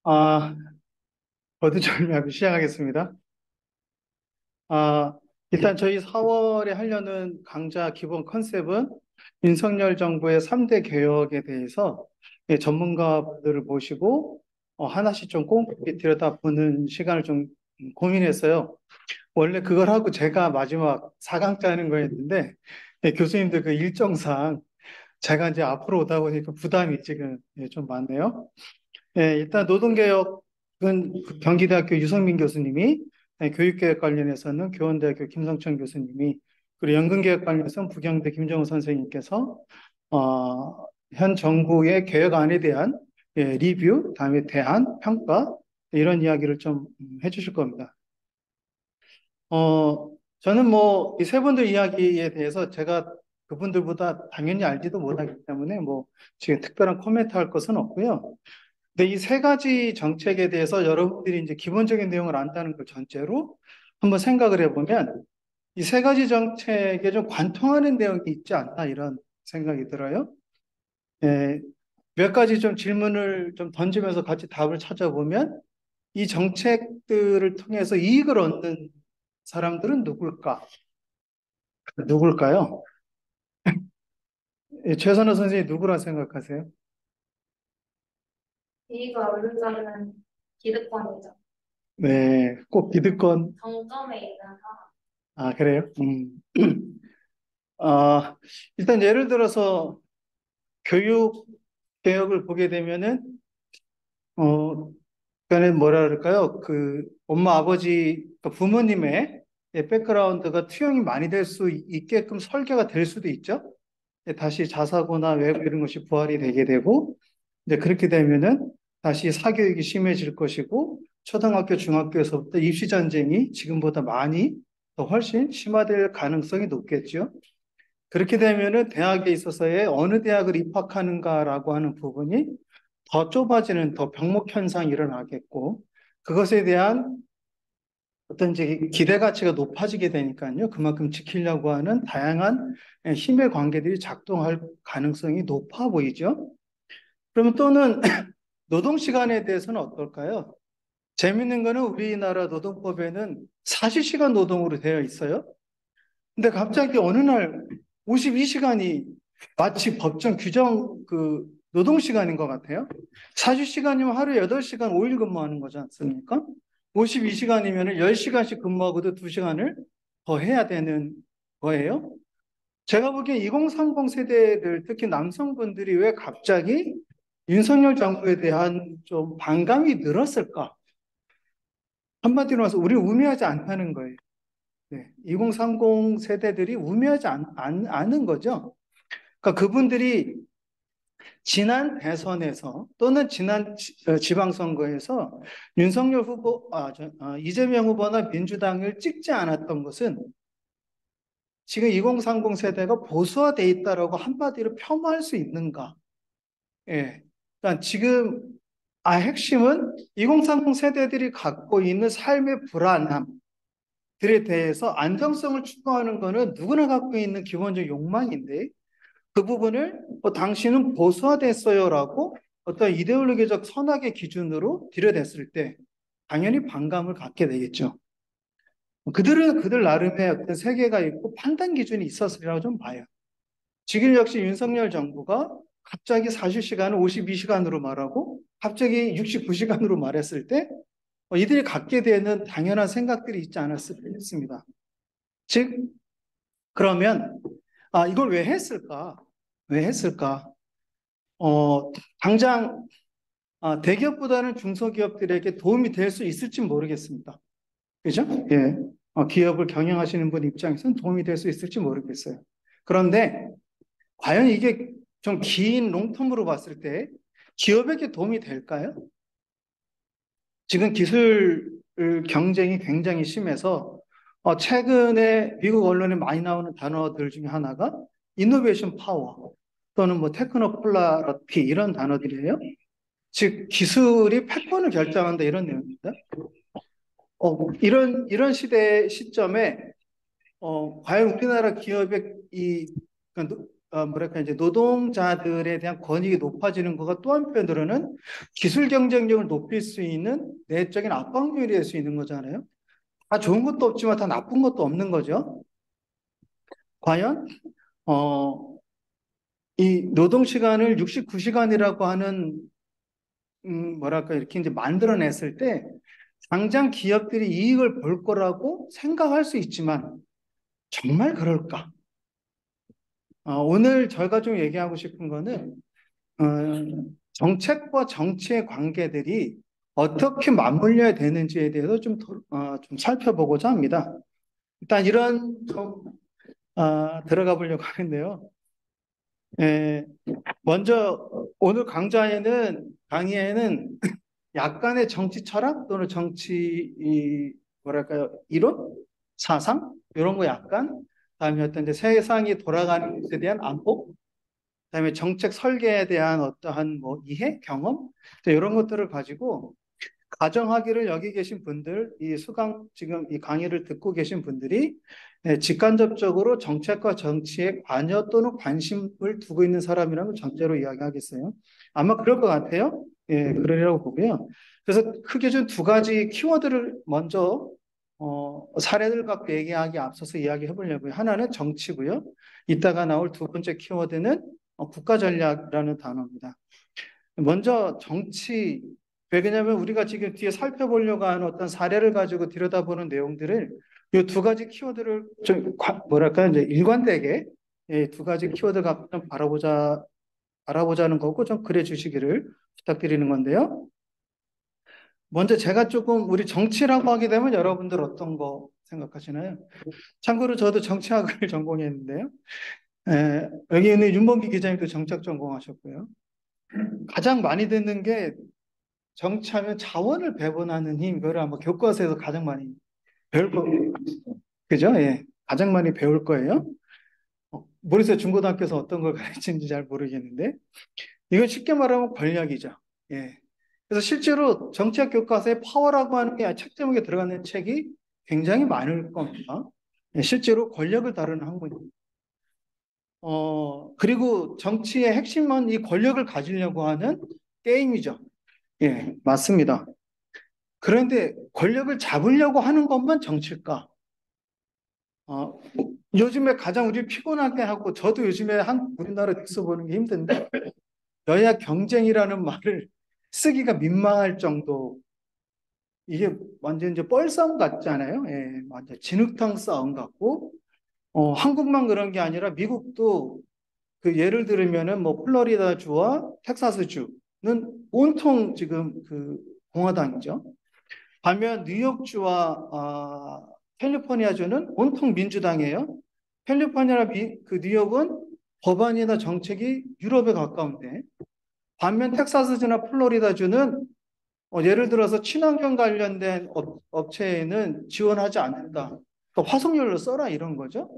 아, 거두절미하고 시작하겠습니다. 아, 일단 저희 4월에 하려는 강좌 기본 컨셉은 윤석열 정부의 3대 개혁에 대해서 전문가들을 모시고 하나씩 좀 꼼꼼히 들여다보는 시간을 좀 고민했어요. 원래 그걸 하고 제가 마지막 4강자 하는 거였는데 교수님들 그 일정상 제가 이제 앞으로 오다 보니까 부담이 지금 좀 많네요. 일단 노동개혁은 그 경기대학교 유성민 교수님이, 교육개혁 관련해서는 교원대학교 김성천 교수님이, 그리고 연금개혁 관련해서는 부경대 김정우 선생님께서 현 정부의 개혁안에 대한 리뷰, 다음에 대안, 평가 이런 이야기를 좀 해주실 겁니다. 저는 뭐 이 세 분들 이야기에 대해서 제가 그분들보다 당연히 알지도 못하기 때문에 뭐 지금 특별한 코멘트 할 것은 없고요. 근데 이 세 가지 정책에 대해서 여러분들이 이제 기본적인 내용을 안다는 걸 전제로 한번 생각을 해보면 이 세 가지 정책에 좀 관통하는 내용이 있지 않나 이런 생각이 들어요. 예, 몇 가지 좀 질문을 좀 던지면서 같이 답을 찾아보면 이 정책들을 통해서 이익을 얻는 사람들은 누굴까? 누굴까요? 최선호 선생님 누구라 생각하세요? 이가 오른쪽은 기득권이죠. 네, 꼭 기득권. 정점에 있는 사람. 아, 그래요? 아, 일단 예를 들어서 교육 개혁을 보게 되면은, 그러니까 뭐라 그럴까요? 그 엄마, 아버지, 그러니까 부모님의 백그라운드가 투영이 많이 될 수 있게끔 설계가 될 수도 있죠. 다시 자사고나 외고 이런 것이 부활이 되게 되고, 이제 그렇게 되면은 다시 사교육이 심해질 것이고, 초등학교, 중학교에서부터 입시 전쟁이 지금보다 많이 더 훨씬 심화될 가능성이 높겠죠. 그렇게 되면은 대학에 있어서의 어느 대학을 입학하는가라고 하는 부분이 더 좁아지는 더 병목 현상이 일어나겠고, 그것에 대한 어떤 이제 기대 가치가 높아지게 되니까요. 그만큼 지키려고 하는 다양한 힘의 관계들이 작동할 가능성이 높아 보이죠. 그러면 또는 노동 시간에 대해서는 어떨까요? 재밌는 거는 우리나라 노동법에는 40시간 노동으로 되어 있어요. 근데 갑자기 어느 날 52시간이 마치 법정 규정 그 노동 시간인 것 같아요. 40시간이면 하루에 8시간 5일 근무하는 거지 않습니까? 52시간이면 10시간씩 근무하고도 2시간을 더 해야 되는 거예요. 제가 보기엔 2030 세대들, 특히 남성분들이 왜 갑자기 윤석열 정부에 대한 좀 반감이 늘었을까? 한마디로 해서 우리 우매하지 않다는 거예요. 네, 2030 세대들이 우매하지 않은 거죠. 그러니까 그분들이 지난 대선에서 또는 지난 지방선거에서 윤석열 후보, 이재명 후보나 민주당을 찍지 않았던 것은 지금 2030 세대가 보수화돼 있다라고 한마디로 폄하할 수 있는가? 예. 그러니까 지금 핵심은 2030 세대들이 갖고 있는 삶의 불안함들에 대해서 안정성을 추구하는 것은 누구나 갖고 있는 기본적 욕망인데 그 부분을 당신은 보수화됐어요라고 어떤 이데올로기적 선악의 기준으로 들여댔을 때 당연히 반감을 갖게 되겠죠. 그들은 그들 나름의 어떤 세계가 있고 판단 기준이 있었으리라고 좀 봐요. 지금 역시 윤석열 정부가 갑자기 40시간을 52시간으로 말하고 갑자기 69시간으로 말했을 때 이들이 갖게 되는 당연한 생각들이 있지 않았을까 싶습니다. 즉, 그러면 이걸 왜 했을까? 왜 했을까? 당장 대기업보다는 중소기업들에게 도움이 될 수 있을지 모르겠습니다. 그죠? 예. 기업을 경영하시는 분 입장에서는 도움이 될 수 있을지 모르겠어요. 그런데 과연 이게 좀 긴 롱텀으로 봤을 때 기업에게 도움이 될까요? 지금 기술 경쟁이 굉장히 심해서 최근에 미국 언론에 많이 나오는 단어들 중에 하나가 이노베이션 파워 또는 뭐 테크노폴라티 이런 단어들이에요. 즉 기술이 패권을 결정한다 이런 내용입니다. 이런 시점에 과연 우리나라 기업의 이 그러니까 뭐랄까, 이제 노동자들에 대한 권익이 높아지는 거가 또 한편으로는 기술 경쟁력을 높일 수 있는 내적인 압박률이 될 수 있는 거잖아요. 다 좋은 것도 없지만 다 나쁜 것도 없는 거죠. 과연, 어, 이 노동 시간을 69시간이라고 하는, 뭐랄까, 이렇게 이제 만들어냈을 때, 당장 기업들이 이익을 볼 거라고 생각할 수 있지만, 정말 그럴까? 오늘 저희가 좀 얘기하고 싶은 거는, 어, 정책과 정치의 관계들이 어떻게 맞물려야 되는지에 대해서 좀 살펴보고자 합니다. 일단 들어가 보려고 하는데요. 예, 먼저 오늘 강의에는 약간의 정치 철학 또는 뭐랄까요, 이론? 사상? 이런 거 약간, 그다음에 어떤 이제 세상이 돌아가는 것에 대한 안목, 그다음에 정책 설계에 대한 어떠한 뭐 이해, 경험, 이런 것들을 가지고 가정하기를 여기 계신 분들, 지금 이 강의를 듣고 계신 분들이 직간접적으로 정책과 정치에 관여 또는 관심을 두고 있는 사람이라면 전제로 이야기하겠어요. 아마 그럴 것 같아요. 예, 그러리라고 보고요. 그래서 크게 준 두 가지 키워드를 먼저 사례를 갖고 얘기하기 앞서서 이야기해 보려고요. 하나는 정치고요. 이따가 나올 두 번째 키워드는 국가 전략이라는 단어입니다. 먼저 정치, 왜냐하면 우리가 지금 뒤에 살펴보려고 하는 어떤 사례를 가지고 들여다보는 내용들을 이 두 가지 키워드를 뭐랄까, 이제 일관되게 두 가지 키워드 갖고 좀 알아보자는 거고 좀 그래 주시기를 부탁드리는 건데요. 먼저 제가 조금 우리 정치라고 하게 되면 여러분들 어떤 거 생각하시나요? 참고로 저도 정치학을 전공했는데요. 여기 있는 윤범기 기자님도 정치학 전공하셨고요. 가장 많이 듣는 게 정치하면 자원을 배분하는 힘, 그걸 아마 교과서에서 가장 많이 배울 거, 그죠? 예. 가장 많이 배울 거예요. 모르겠어요. 중고등학교에서 어떤 걸 가르치는지 잘 모르겠는데. 이건 쉽게 말하면 권력이죠. 예. 그래서 실제로 정치학 교과서에 파워라고 하는 게 책 제목에 들어가는 책이 굉장히 많을 겁니다. 예, 실제로 권력을 다루는 학문입니다. 그리고 정치의 핵심은 이 권력을 가지려고 하는 게임이죠. 예, 맞습니다. 그런데 권력을 잡으려고 하는 것만 정치일까? 어, 요즘에 가장 우리 피곤하게 하고 저도 요즘에 우리나라 뉴스 보는 게 힘든데 여야 경쟁이라는 말을 쓰기가 민망할 정도 이게 완전 이제 뻘싸움 같잖아요. 예, 완전 진흙탕 싸움 같고 한국만 그런 게 아니라 미국도 그 예를 들면은 뭐 플로리다 주와 텍사스 주는 온통 지금 그 공화당이죠. 반면 뉴욕주와 캘리포니아주는 온통 민주당이에요. 그 뉴욕은 법안이나 정책이 유럽에 가까운데 반면 텍사스주나 플로리다주는 예를 들어서 친환경 관련된 업체에는 지원하지 않는다. 그러니까 화석연료 써라 이런 거죠.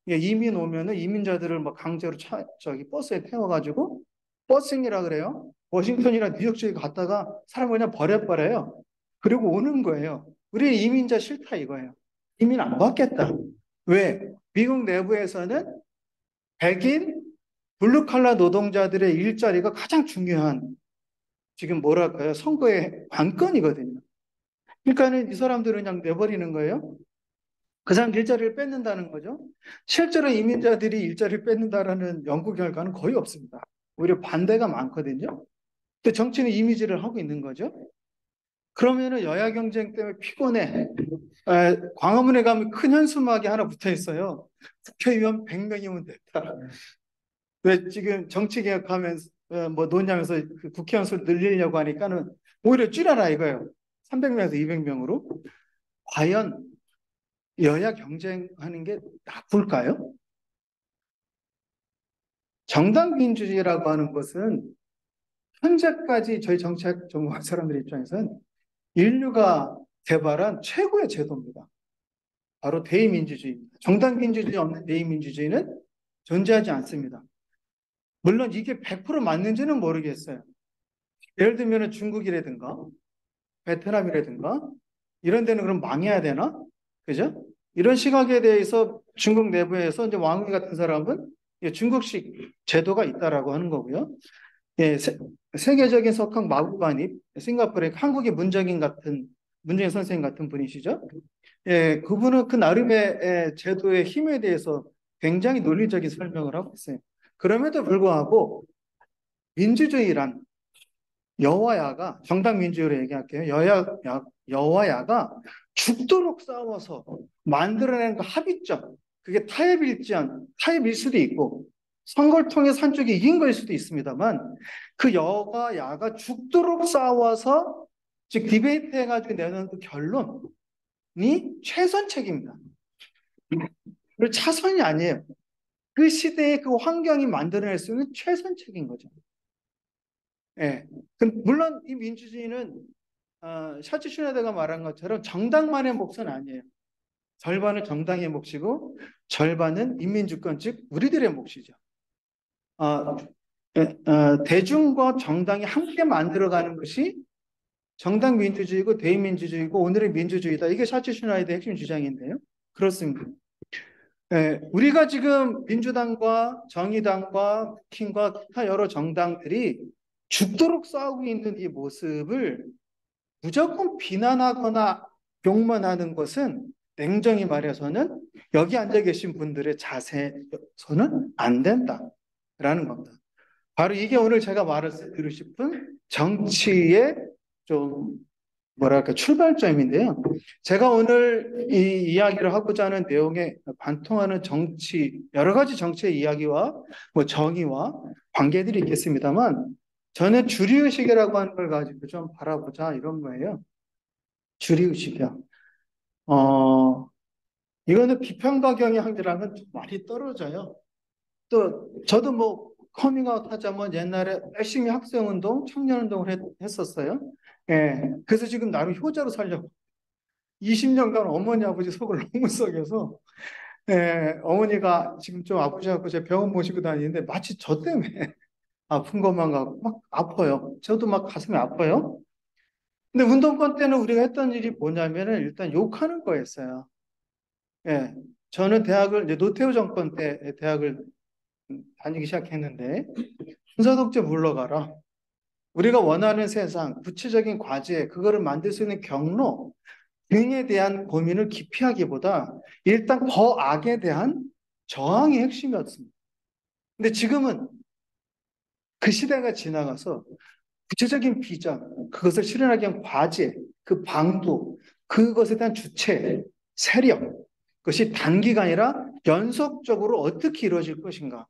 예, 이민 오면은 이민자들을 막 강제로 저기 버스에 태워가지고 버싱이라 그래요. 워싱턴이나 뉴욕 쪽에 갔다가 사람 그냥 버려버려요. 그리고 오는 거예요. 우리는 이민자 싫다 이거예요. 이민 안 받겠다. 왜? 미국 내부에서는 백인 블루칼라 노동자들의 일자리가 가장 중요한 지금 뭐랄까요? 선거의 관건이거든요. 그러니까는 이 사람들은 그냥 내버리는 거예요. 그 사람 일자리를 뺏는다는 거죠. 실제로 이민자들이 일자리를 뺏는다라는 연구 결과는 거의 없습니다. 오히려 반대가 많거든요. 또 정치는 이미지를 하고 있는 거죠. 그러면은 여야 경쟁 때문에 피곤해. 광화문에 가면 큰 현수막이 하나 붙어 있어요. 국회의원 100명이면 됐다. 왜 지금 정치 개혁하면 뭐 노냐면서 그 국회의원 수를 늘리려고 하니까는 오히려 줄여라 이거예요. 300명에서 200명으로. 과연 여야 경쟁하는 게 나쁠까요? 정당 민주주의라고 하는 것은 현재까지 저희 정책 전공한 사람들 입장에서는 인류가 개발한 최고의 제도입니다. 바로 대의민주주의입니다. 정당 민주주의 없는 대의민주주의는 존재하지 않습니다. 물론 이게 100% 맞는지는 모르겠어요. 예를 들면 중국이라든가 베트남이라든가 이런 데는 그럼 망해야 되나? 그죠? 이런 시각에 대해서 중국 내부에서 이제 왕위 같은 사람은 중국식 제도가 있다라고 하는 거고요. 예, 세계적인 석학 마구간이 싱가포르의 한국의 문정인 선생님 같은 분이시죠. 예, 그분은 그 나름의 제도의 힘에 대해서 굉장히 논리적인 설명을 하고 있어요. 그럼에도 불구하고 민주주의란 여와야가 정당 민주주의로 얘기할게요. 여와야가 죽도록 싸워서 만들어낸 그 합의점, 그게 타협일 수도 있고 선거를 통해 한쪽이 이긴 거일 수도 있습니다만 그 여와 야가 죽도록 싸워서 즉 디베이트 해가지고 내는 그 결론이 최선책입니다. 그리고 차선이 아니에요. 그 시대의 그 환경이 만들어낼 수 있는 최선책인 거죠. 예. 물론 이 민주주의는 샤츠 슈나데가 말한 것처럼 정당만의 몫은 아니에요. 절반은 정당의 몫이고 절반은 인민주권 즉 우리들의 몫이죠. 어, 대중과 정당이 함께 만들어가는 것이 정당 민주주의고 대의민주주의고 오늘의 민주주의다. 이게 샤츠 슈나이드의 핵심 주장인데요. 그렇습니다. 우리가 지금 민주당과 정의당과 국힘과 기타 여러 정당들이 죽도록 싸우고 있는 이 모습을 무조건 비난하거나 욕만 하는 것은 냉정히 말해서는 여기 앉아 계신 분들의 자세서는 안 된다라는 겁니다. 바로 이게 오늘 제가 말씀드리고 싶은 정치의 좀 뭐랄까 출발점인데요. 제가 오늘 이 이야기를 하고자 하는 내용에 관통하는 정치, 여러 가지 정치의 이야기와 뭐 정의와 관계들이 있겠습니다만 저는 주리의식이라고 하는 걸 가지고 좀 바라보자 이런 거예요. 주리의식이요. 어, 이거는 비평가 경향이랑은 좀 많이 떨어져요. 또 저도 뭐 커밍아웃 하자면 옛날에 열심히 학생운동, 청년운동을 했었어요. 예, 그래서 지금 나름 효자로 살려고 20년간 어머니 아버지 속을 너무 썩여서 예, 어머니가 지금 좀 아프셔갖고 제가 병원 모시고 다니는데 마치 저 때문에 아픈 것만 갖고 막 아파요. 저도 막 가슴이 아파요. 근데 운동권 때는 우리가 했던 일이 뭐냐면은 일단 욕하는 거였어요. 예, 저는 이제 노태우 정권 때 대학을 다니기 시작했는데 군사독재 물러가라. 우리가 원하는 세상, 구체적인 과제, 그거를 만들 수 있는 경로 등에 대한 고민을 깊이 하기보다 일단 거악에 대한 저항이 핵심이었습니다. 근데 지금은 그 시대가 지나가서 구체적인 비전, 그것을 실현하기 위한 과제, 그 방도, 그것에 대한 주체, 세력, 그것이 단기간이라 연속적으로 어떻게 이루어질 것인가.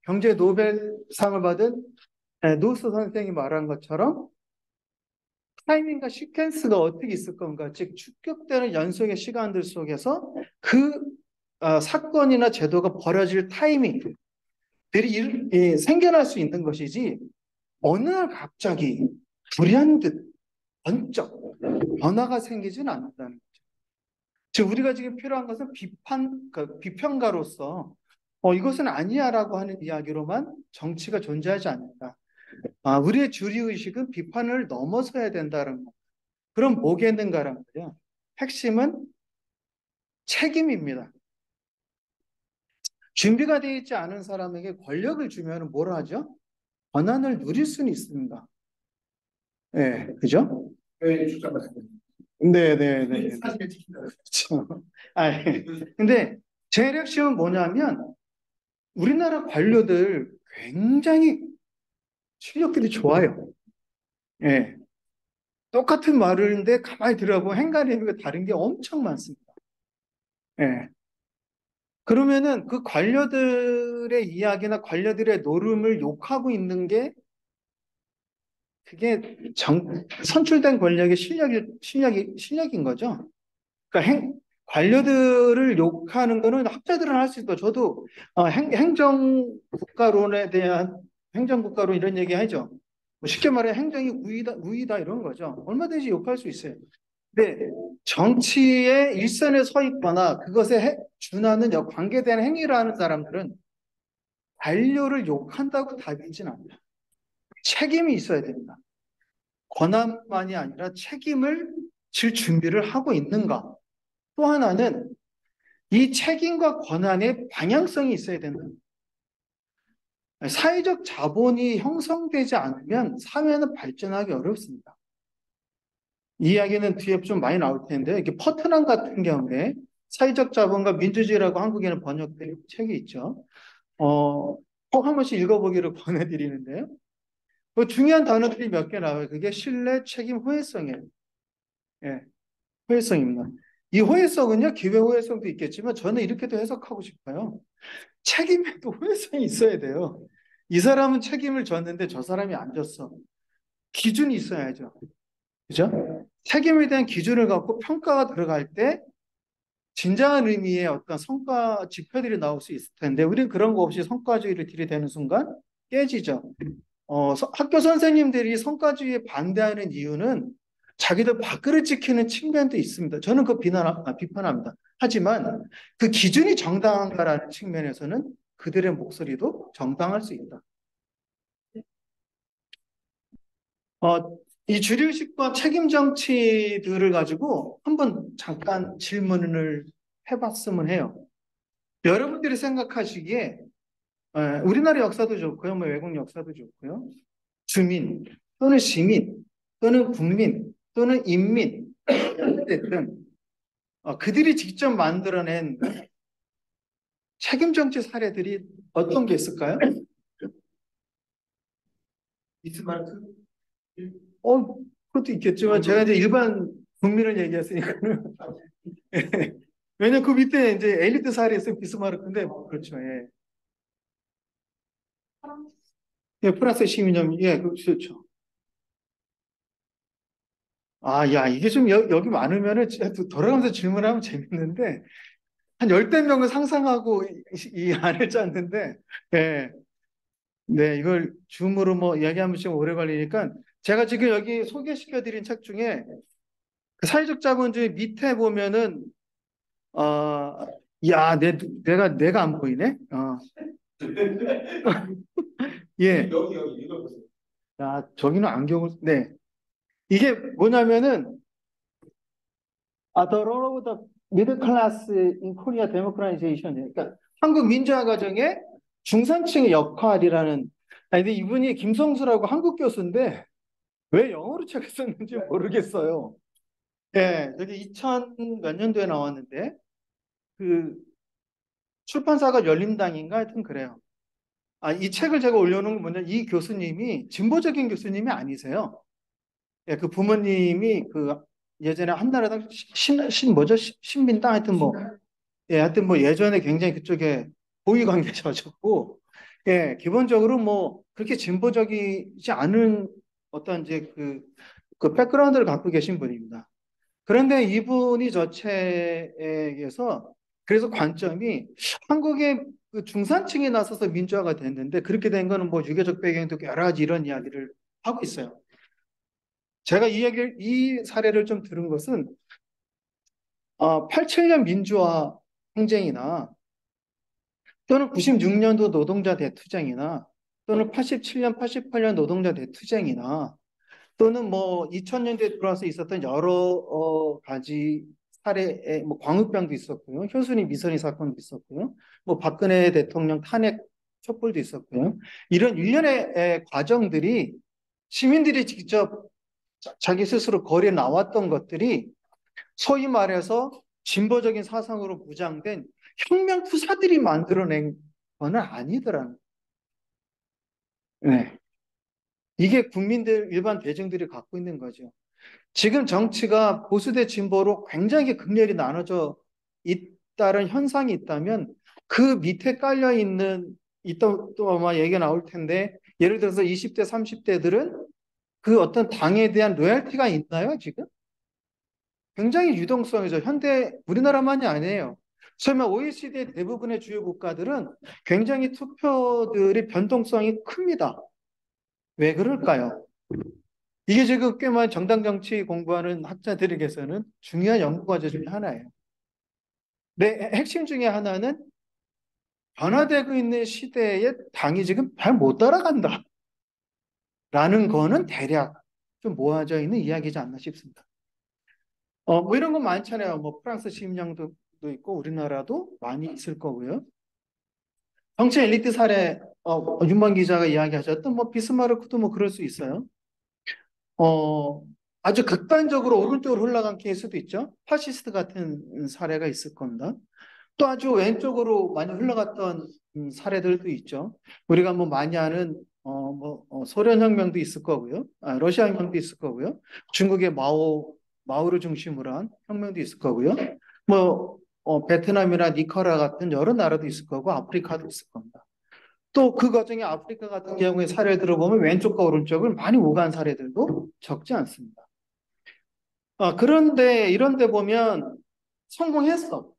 경제 노벨상을 받은 노스 선생이 말한 것처럼 타이밍과 시퀀스가 어떻게 있을 건가, 즉 축적되는 연속의 시간들 속에서 그 사건이나 제도가 벌어질 타이밍들이 생겨날 수 있는 것이지 어느 날 갑자기 불현듯 번쩍 변화가 생기지는 않는다는 거죠. 즉 우리가 지금 필요한 것은 비평가로서 이것은 아니야라고 하는 이야기로만 정치가 존재하지 않는다. 우리의 주리의식은 비판을 넘어서야 된다는 거. 그럼 뭐겠는가라는 거예요. 핵심은 책임입니다. 준비가 되어 있지 않은 사람에게 권력을 주면 뭘 하죠? 권한을 누릴 수는 있습니다. 네, 그죠? 네, 주장을 네, 네, 네. 사실을 지킨다. 그렇죠. 근데 제일 핵심은 뭐냐면 우리나라 관료들 굉장히 실력들이 좋아요. 예. 똑같은 말인데 가만히 들어보면 행간의미가 다른 게 엄청 많습니다. 예. 그러면은 그 관료들의 이야기나 관료들의 노름을 욕하고 있는 게 그게 선출된 권력의 실력인 거죠. 그러니까 관료들을 욕하는 거는 학자들은 할 수 있고 저도 행정국가론에 대한 행정국가론 이런 얘기 하죠. 뭐 쉽게 말해 행정이 우위다 이런 거죠. 얼마든지 욕할 수 있어요. 근데 정치의 일선에 서 있거나 그것에 준하는 관계된 행위를 하는 사람들은 관료를 욕한다고 답이진 않아요. 책임이 있어야 됩니다. 권한만이 아니라 책임을 질 준비를 하고 있는가. 또 하나는 이 책임과 권한의 방향성이 있어야 된다. 사회적 자본이 형성되지 않으면 사회는 발전하기 어렵습니다. 이 이야기는 뒤에 좀 많이 나올 텐데, 이렇게 퍼트남 같은 경우에 사회적 자본과 민주주의라고 한국에는 번역된 책이 있죠. 꼭 한 번씩 읽어보기를 권해드리는데요. 그 중요한 단어들이 몇 개 나와요. 그게 신뢰, 책임, 호혜성이에요. 예, 호혜성입니다. 이 호혜성은요, 기회 호혜성도 있겠지만 저는 이렇게도 해석하고 싶어요. 책임에도 호혜성이 있어야 돼요. 이 사람은 책임을 졌는데 저 사람이 안 졌어. 기준이 있어야죠. 그죠? 책임에 대한 기준을 갖고 평가가 들어갈 때 진정한 의미의 어떤 성과 지표들이 나올 수 있을 텐데 우리는 그런 거 없이 성과주의를 들이대는 순간 깨지죠. 학교 선생님들이 성과주의에 반대하는 이유는 자기들 밥그릇 지키는 측면도 있습니다. 저는 그 비판합니다. 하지만 그 기준이 정당한가라는 측면에서는 그들의 목소리도 정당할 수 있다. 이 주류의식과 책임 정치들을 가지고 한번 잠깐 질문을 해봤으면 해요. 여러분들이 생각하시기에 우리나라 역사도 좋고요, 뭐 외국 역사도 좋고요. 주민 또는 시민 또는 국민 또는 인민 어쨌든 그들이 직접 만들어낸 책임 정치 사례들이 어떤 게 있을까요? 비스마르크? 그것도 있겠지만 제가 이제 일반 국민을 얘기했으니까는 왜냐면 그 밑에 이제 엘리트 사례에서 비스마르크인데 그렇죠. 예. 예, 프랑스 시민nhóm 예, 그렇죠. 야, 이게 좀 여기 많으면은 진짜 돌아가면서 질문하면 재밌는데 한 열댓 명을 상상하고 이 안을 짰는데 예. 네, 이걸 줌으로 뭐 이야기하면 좀 오래 걸리니까 제가 지금 여기 소개시켜 드린 책 중에 그 사회적 자본주의 밑에 보면은 어, 야, 내가 안 보이네. 예. 여기 읽어보세요. 야, 저기는 안경을 네. 이게 뭐냐면은 The Role of the Middle Class in Korea Democratization. 그러니까 한국 민주화 과정의 중산층의 역할이라는. 근데 이분이 김성수라고 한국 교수인데 왜 영어로 책을 썼는지 모르겠어요. 예, 여기 2000 몇 년도에 나왔는데 그 출판사가 열림당인가 하여튼 그래요. 이 책을 제가 올려놓은 건 뭐냐, 이 교수님이 진보적인 교수님이 아니세요. 예, 그 부모님이 그 예전에 한나라당 뭐죠? 신민당 하여튼 뭐, 예, 하여튼 뭐 예전에 굉장히 그쪽에 고위 관계자셨고, 예, 기본적으로 뭐 그렇게 진보적이지 않은 어떤 이제 그 백그라운드를 갖고 계신 분입니다. 그런데 이분이 저 책에서 그래서 관점이 한국의 그 중산층이 나서서 민주화가 됐는데 그렇게 된 거는 뭐 유교적 배경도 여러 가지 이런 이야기를 하고 있어요. 제가 이 사례를 좀 들은 것은 87년 민주화 항쟁이나 또는 96년도 노동자 대투쟁이나 또는 87년, 88년 노동자 대투쟁이나 또는 뭐 2000년대에 들어와서 있었던 여러 가지 사례에 뭐 광우병도 있었고요. 효순이 미선이 사건도 있었고요. 뭐 박근혜 대통령 탄핵 촛불도 있었고요. 이런 일련의 과정들이 시민들이 직접 자기 스스로 거리에 나왔던 것들이 소위 말해서 진보적인 사상으로 무장된 혁명 투사들이 만들어낸 건 아니더라는. 네. 이게 국민들, 일반 대중들이 갖고 있는 거죠. 지금 정치가 보수 대 진보로 굉장히 극렬히 나눠져 있다는 현상이 있다면 그 밑에 깔려 있는 또 아마 얘기가 나올 텐데 예를 들어서 20대, 30대들은 그 어떤 당에 대한 로열티가 있나요, 지금? 굉장히 유동성이죠. 우리나라만이 아니에요. 설마 OECD 대부분의 주요 국가들은 굉장히 투표들이 변동성이 큽니다. 왜 그럴까요? 이게 지금 꽤 많은 정당 정치 공부하는 학자들에게서는 중요한 연구 과제 중에 하나예요. 네, 핵심 중에 하나는 변화되고 있는 시대에 당이 지금 잘 못 따라간다. 라는 거는 대략 좀 모아져 있는 이야기지 않나 싶습니다. 뭐 이런 거 많잖아요. 뭐 프랑스 시민령도 있고 우리나라도 많이 있을 거고요. 정치 엘리트 사례, 윤만 기자가 이야기하셨던 뭐 비스마르크도 뭐 그럴 수 있어요. 어, 아주 극단적으로 오른쪽으로 흘러간 케이스도 있죠. 파시스트 같은 사례가 있을 겁니다. 또 아주 왼쪽으로 많이 흘러갔던 사례들도 있죠. 우리가 뭐 많이 아는 소련 혁명도 있을 거고요. 러시아 혁명도 있을 거고요. 중국의 마오를 중심으로 한 혁명도 있을 거고요. 뭐 베트남이나 니카라 같은 여러 나라도 있을 거고 아프리카도 있을 겁니다. 또 그 과정에 아프리카 같은 경우에 사례를 들어보면 왼쪽과 오른쪽을 많이 오간 사례들도 적지 않습니다. 그런데 이런 데 보면 성공했어.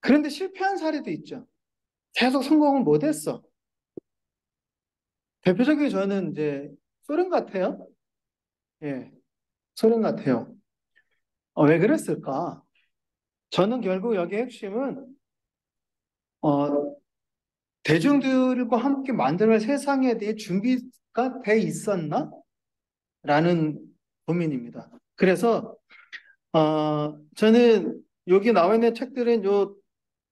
그런데 실패한 사례도 있죠. 계속 성공을 못했어. 대표적인 저는 이제 소련 같아요. 예, 소련 같아요. 왜 그랬을까? 저는 결국 여기 핵심은 어, 대중들과 함께 만드는 세상에 대해 준비가 돼 있었나? 라는 고민입니다. 그래서 저는 여기 나와 있는 책들은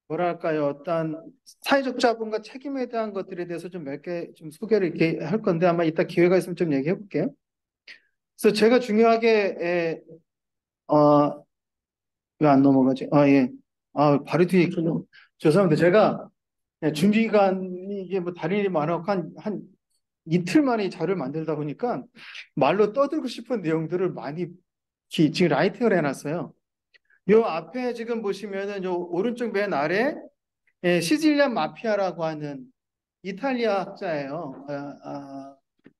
뭐랄까요, 어떤 사회적 자본과 책임에 대한 것들에 대해서 좀 몇 개 좀 소개를 이렇게 할 건데 아마 이따 기회가 있으면 좀 얘기해 볼게요. 그래서 제가 중요하게 왜 안 넘어가지? 예. 바로 뒤에 있군요. 죄송합니다. 제가 준비가 이게 뭐 다른 일이 많아서 한 이틀 만에 이 자료를 만들다 보니까 말로 떠들고 싶은 내용들을 많이 지금 라이팅을 해놨어요. 요 앞에 지금 보시면은 요 오른쪽 맨 아래 시칠리안 마피아라고 하는 이탈리아 학자예요.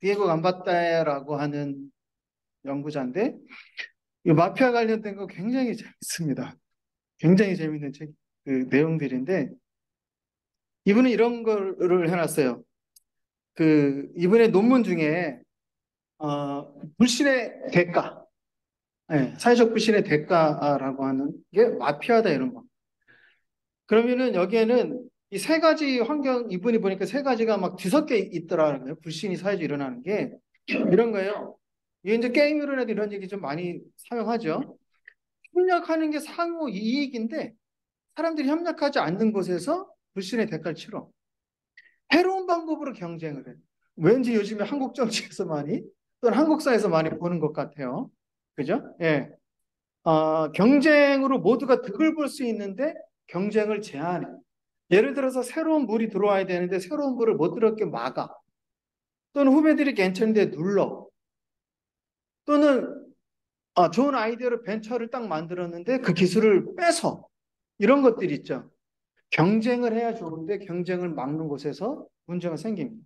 디에고 감바타라고 하는 연구자인데 이 마피아 관련된 거 굉장히 재밌습니다. 굉장히 재밌는 그 내용들인데 이분은 이런 거를 해놨어요. 이분의 논문 중에 불신의 대가, 사회적 불신의 대가라고 하는 게 마피아다 이런 거. 그러면은 여기에는 이 세 가지 환경 이분이 보니까 세 가지가 막 뒤섞여 있더라는 거예요. 불신이 사회적으로 일어나는 게 이런 거예요. 이게 이제 게임 이론에도 이런 얘기 좀 많이 사용하죠. 협력하는 게 상호 이익인데 사람들이 협력하지 않는 곳에서 불신의 대가를 치러. 새로운 방법으로 경쟁을 해. 왠지 요즘에 한국 정치에서 많이 또는 한국 사회에서 많이 보는 것 같아요. 그죠? 예. 경쟁으로 모두가 득을 볼 수 있는데 경쟁을 제한해. 예를 들어서 새로운 물이 들어와야 되는데 새로운 물을 못 들어오게 막아. 또는 후배들이 괜찮은데 눌러. 또는 좋은 아이디어로 벤처를 딱 만들었는데 그 기술을 뺏어. 이런 것들이 있죠. 경쟁을 해야 좋은데 경쟁을 막는 곳에서 문제가 생깁니다.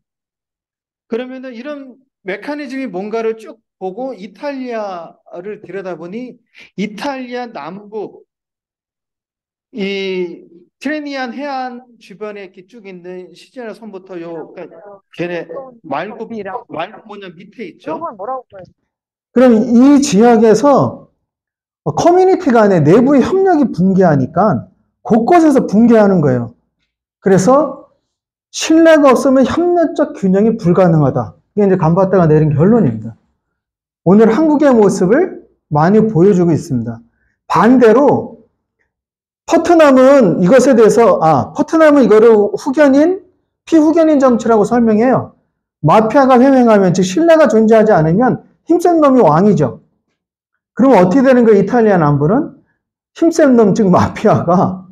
그러면은 이런 메커니즘이 뭔가를 쭉 보고 이탈리아를 들여다보니 이탈리아 남부 이 티레니안 해안 주변에 이렇게 쭉 있는 시제나 섬부터 그러니까 걔네 말고 뭐냐 밑에 있죠. 그럼 이 지역에서 커뮤니티 간의 내부의 협력이 붕괴하니까 곳곳에서 붕괴하는 거예요. 그래서 신뢰가 없으면 협력적 균형이 불가능하다. 이게 이제 감바타가 내린 결론입니다. 오늘 한국의 모습을 많이 보여주고 있습니다. 반대로 퍼트남은 이거를 피후견인 정치라고 설명해요. 마피아가 횡행하면, 즉 신뢰가 존재하지 않으면 힘센 놈이 왕이죠. 그러면 어떻게 되는 거예요? 이탈리아 남부는 힘센 놈, 즉 마피아가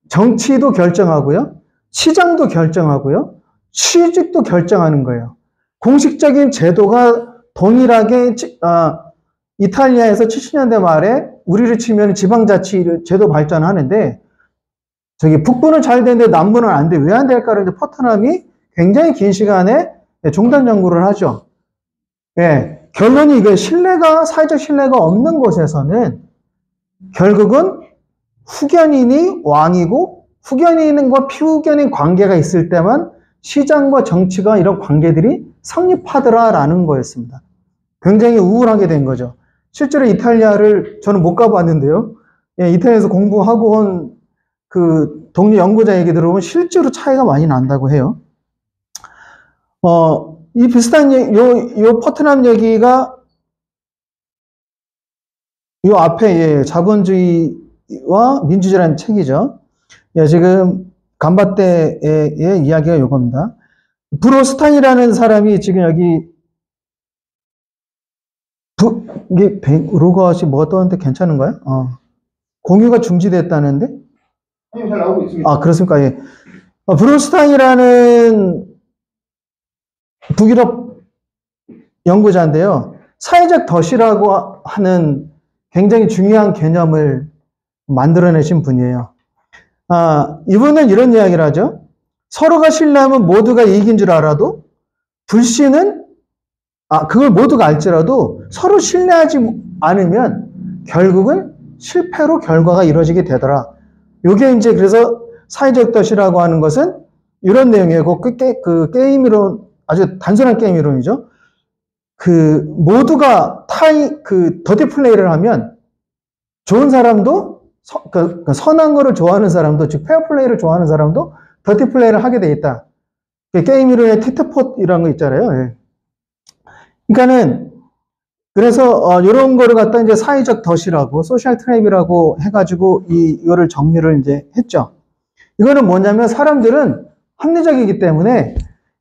정치도 결정하고요, 시장도 결정하고요, 취직도 결정하는 거예요. 공식적인 제도가 동일하게 이탈리아에서 70년대 말에 우리를 치면 지방자치 제도 발전하는데 저기 북부는 잘 되는데 남부는 안 돼. 왜 안 될까? 그런데 퍼트남이 굉장히 긴 시간에 종단 연구를 하죠. 예, 결론이 이게 사회적 신뢰가 없는 곳에서는 결국은 후견인이 왕이고 후견인과 피후견인 관계가 있을 때만 시장과 정치가 이런 관계들이 성립하더라라는 거였습니다. 굉장히 우울하게 된 거죠. 실제로 이탈리아를 저는 못 가봤는데요. 예, 이탈리아에서 공부하고 온 그 동료 연구자 얘기 들어보면 실제로 차이가 많이 난다고 해요. 이 비슷한 요 퍼트남 얘기가 요 앞에 자본주의와 민주주의라는 책이죠. 예, 지금 간바떼의 이야기가 이겁니다. 브로스탄이라는 사람이 지금 여기 이게 로그아웃이 뭐가 떴는데 괜찮은가요? 공유가 중지됐다는데? 잘 나오고 있습니다. 아, 그렇습니까? 예. 브론스타인이라는 북유럽 연구자인데요. 사회적 덫이라고 하는 굉장히 중요한 개념을 만들어내신 분이에요. 이분은 이런 이야기를 하죠. 서로가 신뢰하면 모두가 이익인 줄 알아도 불신은 그걸 모두가 알지라도 서로 신뢰하지 않으면 결국은 실패로 결과가 이루어지게 되더라. 요게 이제 그래서 사회적 덫이라고 하는 것은 이런 내용이에요. 그 게임 이론, 아주 단순한 게임 이론이죠. 모두가 더티 플레이를 하면 좋은 사람도, 선한 거를 좋아하는 사람도, 즉, 페어 플레이를 좋아하는 사람도 더티 플레이를 하게 돼 있다. 게임 이론의 티트폿이라는 거 있잖아요. 예. 그러니까는, 그래서, 이런 거를 갖다 이제 사회적 덫이라고, 소셜 트랩이라고 해가지고, 이거를 정리를 이제 했죠. 이거는 뭐냐면, 사람들은 합리적이기 때문에,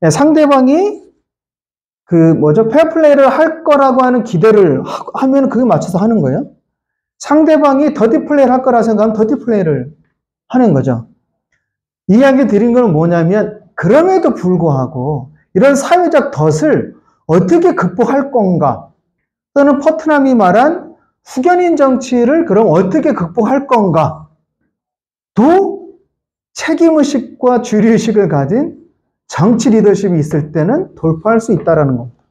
상대방이, 페어 플레이를 할 거라고 하는 기대를 하면 그게 맞춰서 하는 거예요. 상대방이 더티 플레이를 할 거라 생각하면 더티 플레이를 하는 거죠. 이야기 드린 건 뭐냐면, 그럼에도 불구하고, 이런 사회적 덫을 어떻게 극복할 건가? 또는 포트남이 말한 후견인 정치를 그럼 어떻게 극복할 건가? 도 책임의식과 주류의식을 가진 정치 리더십이 있을 때는 돌파할 수 있다는 겁니다.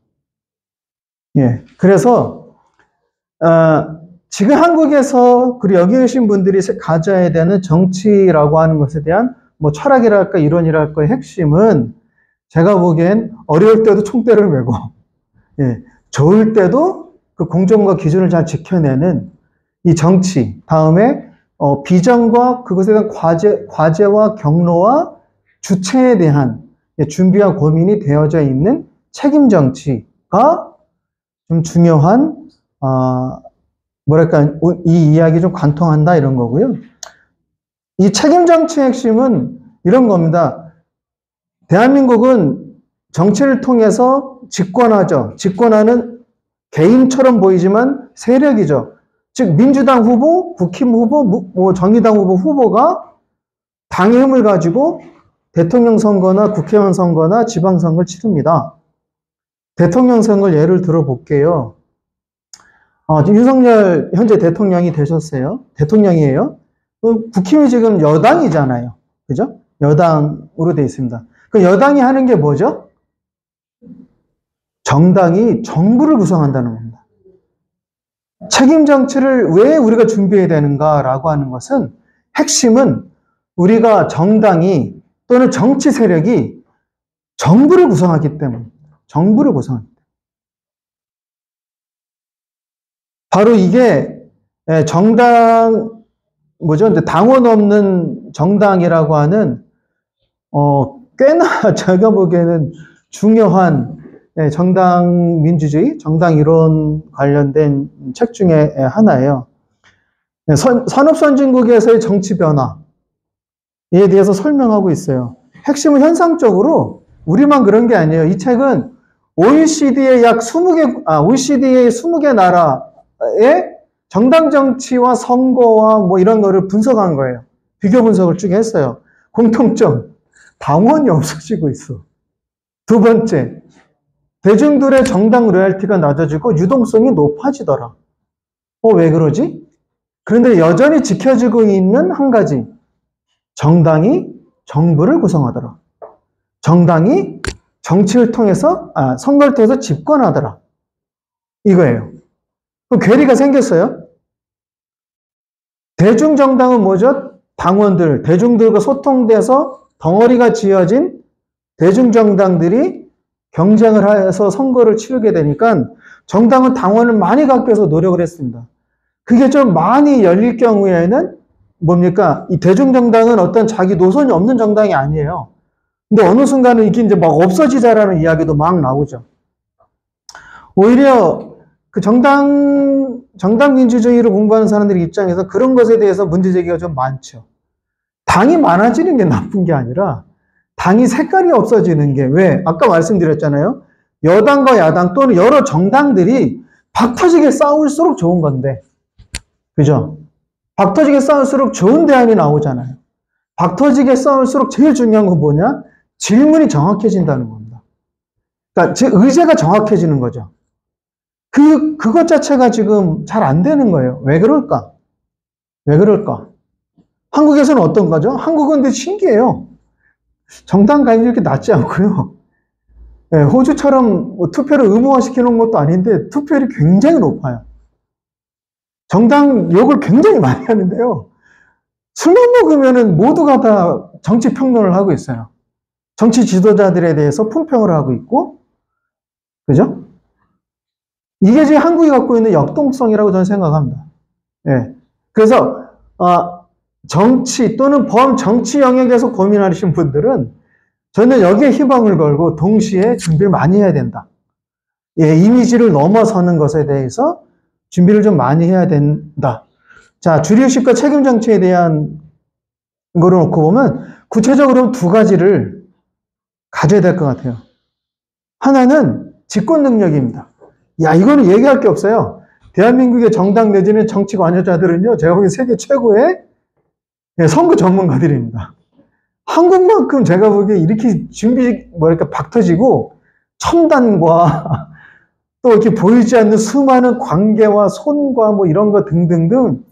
예. 그래서, 지금 한국에서, 그리고 여기 계신 분들이 가져야 되는 정치라고 하는 것에 대한 철학이랄까, 이론이랄까의 핵심은 제가 보기엔 어려울 때도 총대를 메고, 예. 좋을 때도 그 공정과 기준을 잘 지켜내는 이 정치, 다음에, 비전과 그것에 대한 과제와 경로와 주체에 대한 준비와 고민이 되어져 있는 책임 정치가 좀 중요한, 이 이야기 좀 관통한다 이런 거고요. 이 책임 정치의 핵심은 이런 겁니다. 대한민국은 정치를 통해서 집권하죠. 집권하는 개인처럼 보이지만 세력이죠. 즉 민주당 후보, 국힘 후보, 정의당 후보가 당의 힘을 가지고 대통령 선거나 국회의원 선거나 지방선거를 치릅니다. 대통령 선거를 예를 들어볼게요. 윤석열 현재 대통령이 되셨어요. 대통령이에요. 국힘이 지금 여당이잖아요. 그죠? 여당으로 되어 있습니다. 그 여당이 하는 게 뭐죠? 정당이 정부를 구성한다는 겁니다. 책임 정치를 왜 우리가 준비해야 되는가라고 하는 것은 핵심은 우리가 정당이 또는 정치 세력이 정부를 구성하기 때문입니다. 정부를 구성합니다. 바로 이게 정당 당원 없는 정당이라고 하는 꽤나 제가 보기에는 중요한 정당 민주주의, 정당 이론 관련된 책 중에 하나예요. 산업선진국에서의 정치 변화에 대해서 설명하고 있어요. 핵심은 현상적으로 우리만 그런 게 아니에요. 이 책은 OECD의 OECD의 20개 나라의 정당 정치와 선거와 이런 거를 분석한 거예요. 비교 분석을 쭉 했어요. 공통점, 당원이 없어지고 있어. 두 번째, 대중들의 정당 로열티가 낮아지고 유동성이 높아지더라. 왜 그러지? 그런데 여전히 지켜지고 있는 한 가지, 정당이 정부를 구성하더라. 정당이 정치를 통해서, 선거를 통해서 집권하더라. 이거예요. 그럼 괴리가 생겼어요. 대중정당은 뭐죠? 당원들, 대중들과 소통돼서 덩어리가 지어진 대중정당들이 경쟁을 해서 선거를 치르게 되니까 정당은 당원을 많이 갖기 위해서 노력을 했습니다. 그게 좀 많이 열릴 경우에는 뭡니까? 이 대중정당은 어떤 자기 노선이 없는 정당이 아니에요. 근데 어느 순간은 이게 이제 막 없어지자라는 이야기도 막 나오죠. 오히려 그 정당 민주주의를 공부하는 사람들 입장에서 그런 것에 대해서 문제 제기가 좀 많죠. 당이 많아지는 게 나쁜 게 아니라 당이 색깔이 없어지는 게 왜? 아까 말씀드렸잖아요. 여당과 야당 또는 여러 정당들이 박터지게 싸울수록 좋은 건데, 그죠? 박터지게 싸울수록 좋은 대안이 나오잖아요. 박터지게 싸울수록 제일 중요한 건 뭐냐? 질문이 정확해진다는 겁니다. 그러니까 제 의제가 정확해지는 거죠. 그것 자체가 지금 잘 안 되는 거예요. 왜 그럴까? 왜 그럴까? 한국에서는 어떤 거죠? 한국은 근데 신기해요. 정당 가입이 이렇게 낮지 않고요. 네, 호주처럼 뭐 투표를 의무화시키는 것도 아닌데 투표율이 굉장히 높아요. 정당 욕을 굉장히 많이 하는데요. 술만 먹으면은 모두가 다 정치 평론을 하고 있어요. 정치 지도자들에 대해서 품평을 하고 있고, 그죠? 이게 지금 한국이 갖고 있는 역동성이라고 저는 생각합니다. 예. 그래서, 정치 또는 범정치 영역에서 고민하시는 분들은 저는 여기에 희망을 걸고 동시에 준비를 많이 해야 된다. 예, 이미지를 넘어서는 것에 대해서 준비를 좀 많이 해야 된다. 자, 주류의식과 책임 정치에 대한 거를 놓고 보면 구체적으로 두 가지를 가져야 될 것 같아요. 하나는 집권 능력입니다. 야, 이거는 얘기할 게 없어요. 대한민국의 정당 내지는 정치 관여자들은요, 제가 보기엔 세계 최고의 선거 전문가들입니다. 한국만큼 제가 보기에 이렇게 뭐랄까, 박터지고 첨단과 또 이렇게 보이지 않는 수많은 관계와 손과 뭐 이런 거 등등등,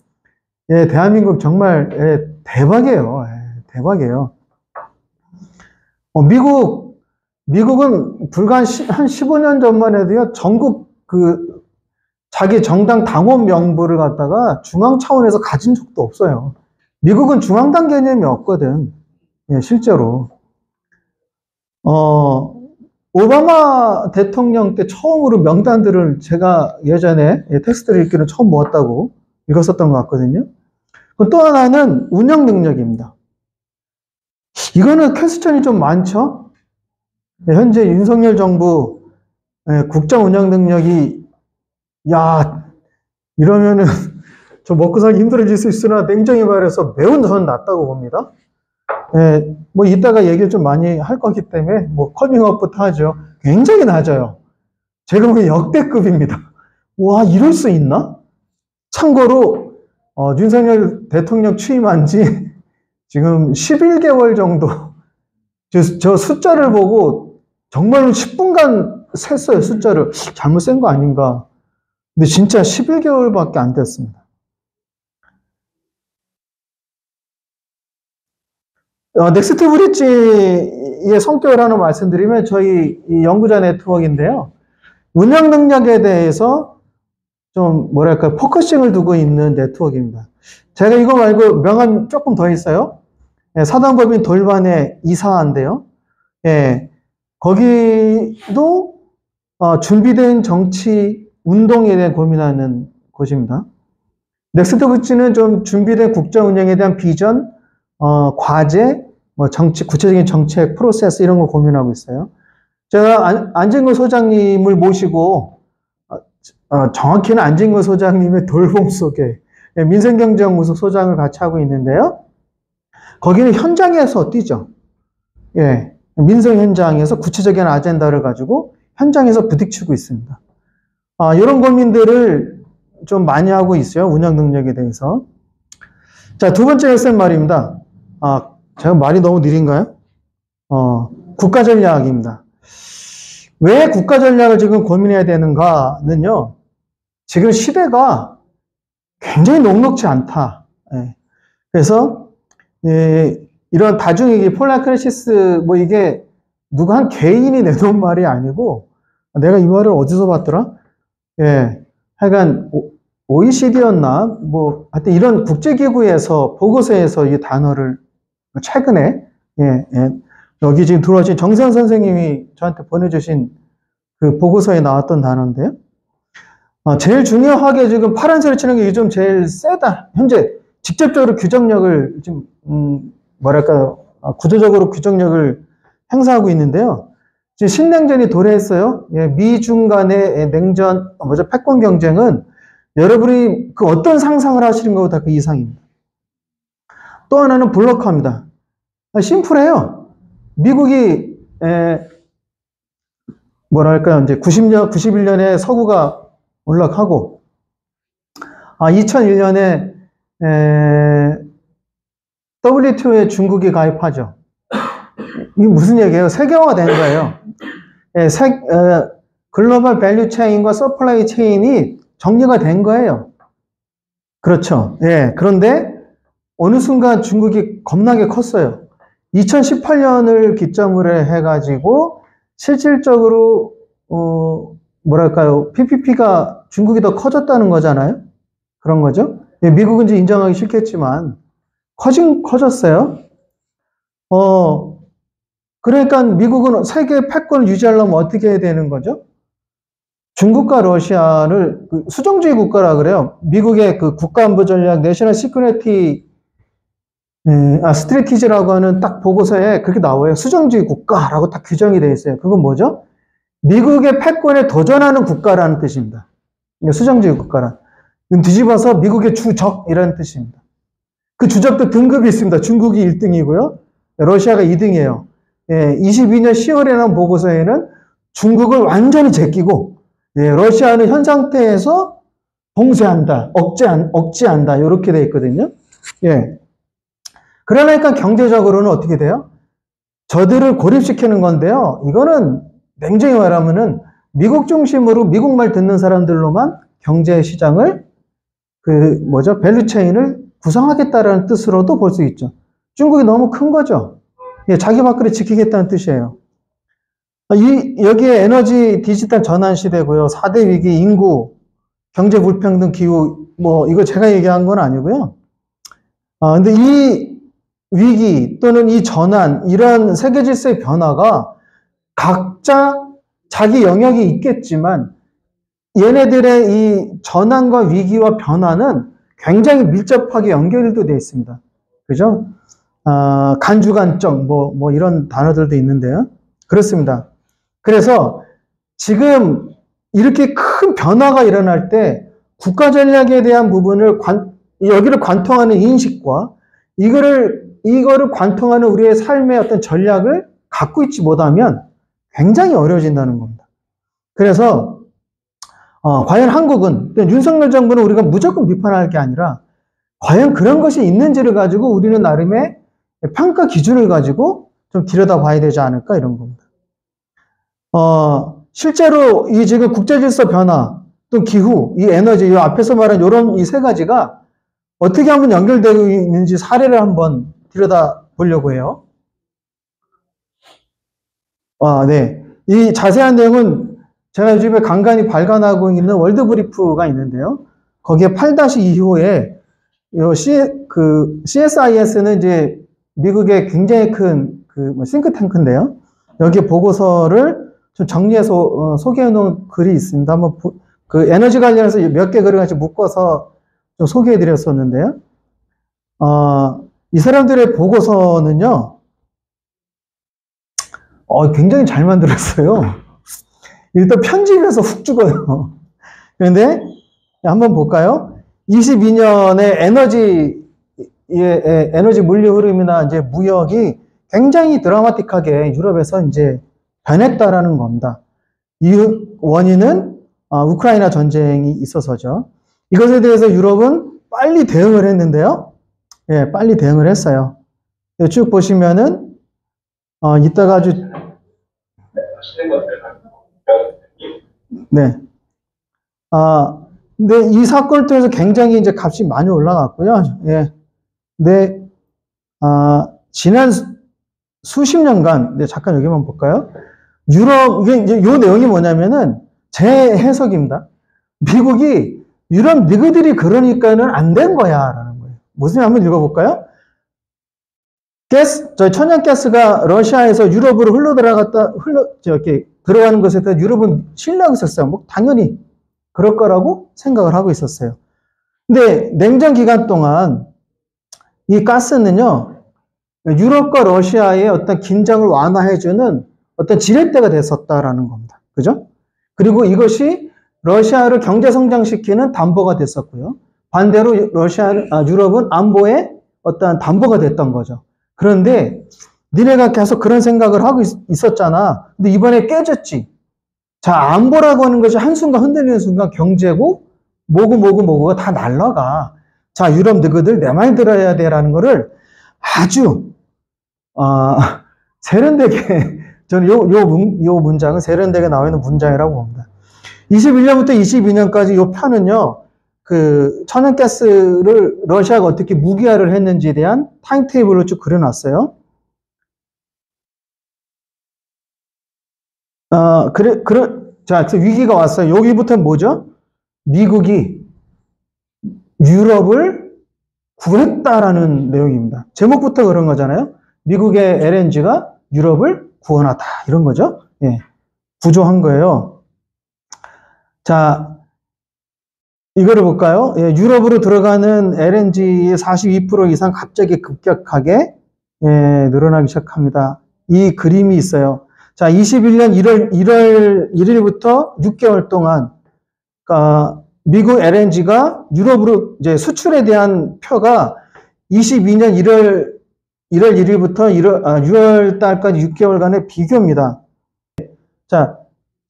예, 대한민국 정말, 예, 대박이에요. 예, 대박이에요. 미국은 불과 한 15년 전만 해도요, 전국 자기 정당 당원 명부를 갖다가 중앙 차원에서 가진 적도 없어요. 미국은 중앙당 개념이 없거든. 예, 실제로. 오바마 대통령 때 처음으로 명단들을 제가 예전에 텍스트를 읽기는 처음 모았다고 읽었었던 것 같거든요. 또 하나는 운영 능력입니다. 이거는 퀘스천이 좀 많죠? 현재 윤석열 정부 국정 운영 능력이, 야, 이러면은 저 먹고 살기 힘들어질 수 있으나 냉정히 말해서 매우 저는 낮다고 봅니다. 뭐 이따가 얘기를 좀 많이 할 거기 때문에 뭐 커밍아웃부터 하죠. 굉장히 낮아요. 제가 보기엔 역대급입니다. 와, 이럴 수 있나? 참고로 윤석열 대통령 취임한 지 지금 11개월 정도, 저 숫자를 보고 정말 10분간 셌어요, 숫자를. 잘못 센 거 아닌가. 근데 진짜 11개월밖에 안 됐습니다. 넥스트 브릿지의 성격을 하나 말씀드리면 저희 이 연구자 네트워크인데요. 운영 능력에 대해서 좀 뭐랄까 포커싱을 두고 있는 네트워크입니다. 제가 이거 말고 명함 조금 더 있어요. 예, 사단법인 돌반의 이사인데요. 예, 거기도 준비된 정치 운동에 대해 고민하는 곳입니다. 넥스트 브릿지는 좀 준비된 국정 운영에 대한 비전, 과제, 뭐 구체적인 정책, 프로세스 이런 걸 고민하고 있어요. 제가 안진걸 소장님을 모시고 정확히는 안진걸 소장님의 돌봄 속에 민생경제연구소 소장을 같이 하고 있는데요. 거기는 현장에서 뛰죠. 예, 민생 현장에서 구체적인 아젠다를 가지고 현장에서 부딪히고 있습니다. 이런 고민들을 좀 많이 하고 있어요. 운영 능력에 대해서. 자, 두 번째 엑셀 말입니다. 제가 말이 너무 느린가요? 국가 전략입니다. 왜 국가 전략을 지금 고민해야 되는가는요, 지금 시대가 굉장히 녹록지 않다. 예. 그래서, 이런 다중이기, 폴라 크리시스, 뭐 이게 누가 한 개인이 내놓은 말이 아니고, 내가 이 말을 어디서 봤더라? 예. 하여간, OECD였나? 뭐, 하여튼 이런 국제기구에서, 보고서에서 이 단어를 최근에, 여기 지금 들어오신 정세현 선생님이 저한테 보내주신 그 보고서에 나왔던 단어인데요. 제일 중요하게 지금 파란색을 치는 게 요즘 제일 세다. 현재 직접적으로 규정력을 좀, 구조적으로 규정력을 행사하고 있는데요. 지금 신냉전이 도래했어요. 예, 미중 간의 냉전, 패권 경쟁은 여러분이 그 어떤 상상을 하시는 것보다 그 이상입니다. 또 하나는 블로커입니다. 심플해요. 미국이 뭐랄까요, 이제 91년에 서구가 몰락하고 2001년에 WTO에 중국이 가입하죠. 이게 무슨 얘기예요? 세계화가 된 거예요. 글로벌 밸류 체인과 서플라이 체인이 정리가 된 거예요. 그렇죠. 그런데 어느 순간 중국이 겁나게 컸어요. 2018년을 기점으로 해가지고 실질적으로 뭐랄까요, PPP가 중국이 더 커졌다는 거잖아요. 그런 거죠. 미국은 이제 인정하기 싫겠지만 커졌어요. 그러니까 미국은 세계 패권을 유지하려면 어떻게 해야 되는 거죠? 중국과 러시아를 수정주의 국가라 그래요. 미국의 그 국가안보 전략 내셔널 시큐리티 스트래티지라고 하는 딱 보고서에 그렇게 나와요. 수정주의 국가라고 딱 규정이 되어 있어요. 그건 뭐죠? 미국의 패권에 도전하는 국가라는 뜻입니다. 수정주의 국가란. 뒤집어서 미국의 주적이라는 뜻입니다. 그 주적도 등급이 있습니다. 중국이 1등이고요. 러시아가 2등이에요. 22년 10월에 나온 보고서에는 중국을 완전히 제끼고 러시아는 현 상태에서 봉쇄한다, 억제한다 이렇게 돼 있거든요. 그러니까 경제적으로는 어떻게 돼요? 저들을 고립시키는 건데요. 이거는 냉정히 말하면은 미국 중심으로 미국말 듣는 사람들로만 경제 시장을 밸류체인을 구성하겠다라는 뜻으로도 볼 수 있죠. 중국이 너무 큰 거죠. 자기 밥그릇 지키겠다는 뜻이에요. 여기에 에너지 디지털 전환 시대고요. 4대 위기, 인구, 경제 불평등, 기후, 이거 제가 얘기한 건 아니고요. 근데 이 위기 또는 이 전환, 이런 세계 질서의 변화가 각자 자기 영역이 있겠지만 얘네들의 이 전환과 위기와 변화는 굉장히 밀접하게 연결도 되어 있습니다. 그죠? 간주간정, 이런 단어들도 있는데요. 그렇습니다. 그래서 지금 이렇게 큰 변화가 일어날 때 국가 전략에 대한 부분을 여기를 관통하는 인식과 이거를 관통하는 우리의 삶의 어떤 전략을 갖고 있지 못하면 굉장히 어려워진다는 겁니다. 그래서 과연 한국은, 윤석열 정부는 우리가 무조건 비판할 게 아니라 과연 그런 것이 있는지를 가지고 우리는 나름의 평가 기준을 가지고 좀 들여다봐야 되지 않을까 이런 겁니다. 실제로 이 지금 국제질서 변화, 또 기후, 이 에너지, 이 앞에서 말한 이런 이 세 가지가 어떻게 한번 연결되고 있는지 사례를 한번 들여다보려고 해요. 네. 이 자세한 내용은 제가 요즘에 간간히 발간하고 있는 월드브리프가 있는데요. 거기에 8-2호에 CSIS는 이제 미국의 굉장히 큰 싱크탱크인데요. 여기 보고서를 좀 정리해서 소개해 놓은 글이 있습니다. 한번 그 에너지 관련해서 몇 개 글을 같이 묶어서 좀 소개해 드렸었는데요. 이 사람들의 보고서는요, 굉장히 잘 만들었어요. 일단 편집해서 훅 죽어요. 그런데 한번 볼까요? 22년에 에너지 물류 흐름이나 이제 무역이 굉장히 드라마틱하게 유럽에서 이제 변했다라는 겁니다. 이 원인은 우크라이나 전쟁이 있어서죠. 이것에 대해서 유럽은 빨리 대응을 했는데요. 빨리 대응을 했어요. 쭉 보시면은 이따가 아주 네. 근데 이 사건을 통해서 굉장히 이제 값이 많이 올라갔고요. 네. 지난 수십 년간, 잠깐 여기만 볼까요? 이게 요 내용이 뭐냐면은, 제 해석입니다. 미국이, 유럽 너희들이 그러니까는 안 된 거야. 라는 거예요. 무슨 말 한번 읽어볼까요? 천연가스가 러시아에서 유럽으로 들어가는 것에 대해 유럽은 신뢰하고 있었어요. 당연히 그럴 거라고 생각을 하고 있었어요. 근데 냉전 기간 동안 이 가스는요, 유럽과 러시아의 어떤 긴장을 완화해주는 어떤 지렛대가 됐었다라는 겁니다. 그죠? 그리고 이것이 러시아를 경제 성장시키는 담보가 됐었고요. 반대로 유럽은 안보에 어떤 담보가 됐던 거죠. 그런데 니네가 계속 그런 생각을 하고 있었잖아. 근데 이번에 깨졌지. 자, 안보라고 하는 것이 한순간 흔들리는 순간 경제고 뭐고가 다 날라가. 자, 유럽 너희들 내 말 들어야 돼라는 거를 아주 세련되게 저는 요 문장은 세련되게 나와 있는 문장이라고 봅니다. 21년부터 22년까지 요 편은요. 그 천연가스를 러시아가 어떻게 무기화를 했는지에 대한 타임테이블을 쭉 그려놨어요. 자, 그래서 위기가 왔어요. 여기부터 뭐죠? 미국이 유럽을 구했다라는 내용입니다. 제목부터 그런 거잖아요. 미국의 LNG가 유럽을 구원하다. 이런 거죠. 예. 구조한 거예요. 자, 이거를 볼까요? 예, 유럽으로 들어가는 LNG의 42% 이상 갑자기 급격하게 늘어나기 시작합니다. 이 그림이 있어요. 자, 21년 1월 1일부터 6개월 동안, 미국 LNG가 유럽으로 이제 수출에 대한 표가 22년 1월 1일부터 6월 달까지 6개월간의 비교입니다. 자,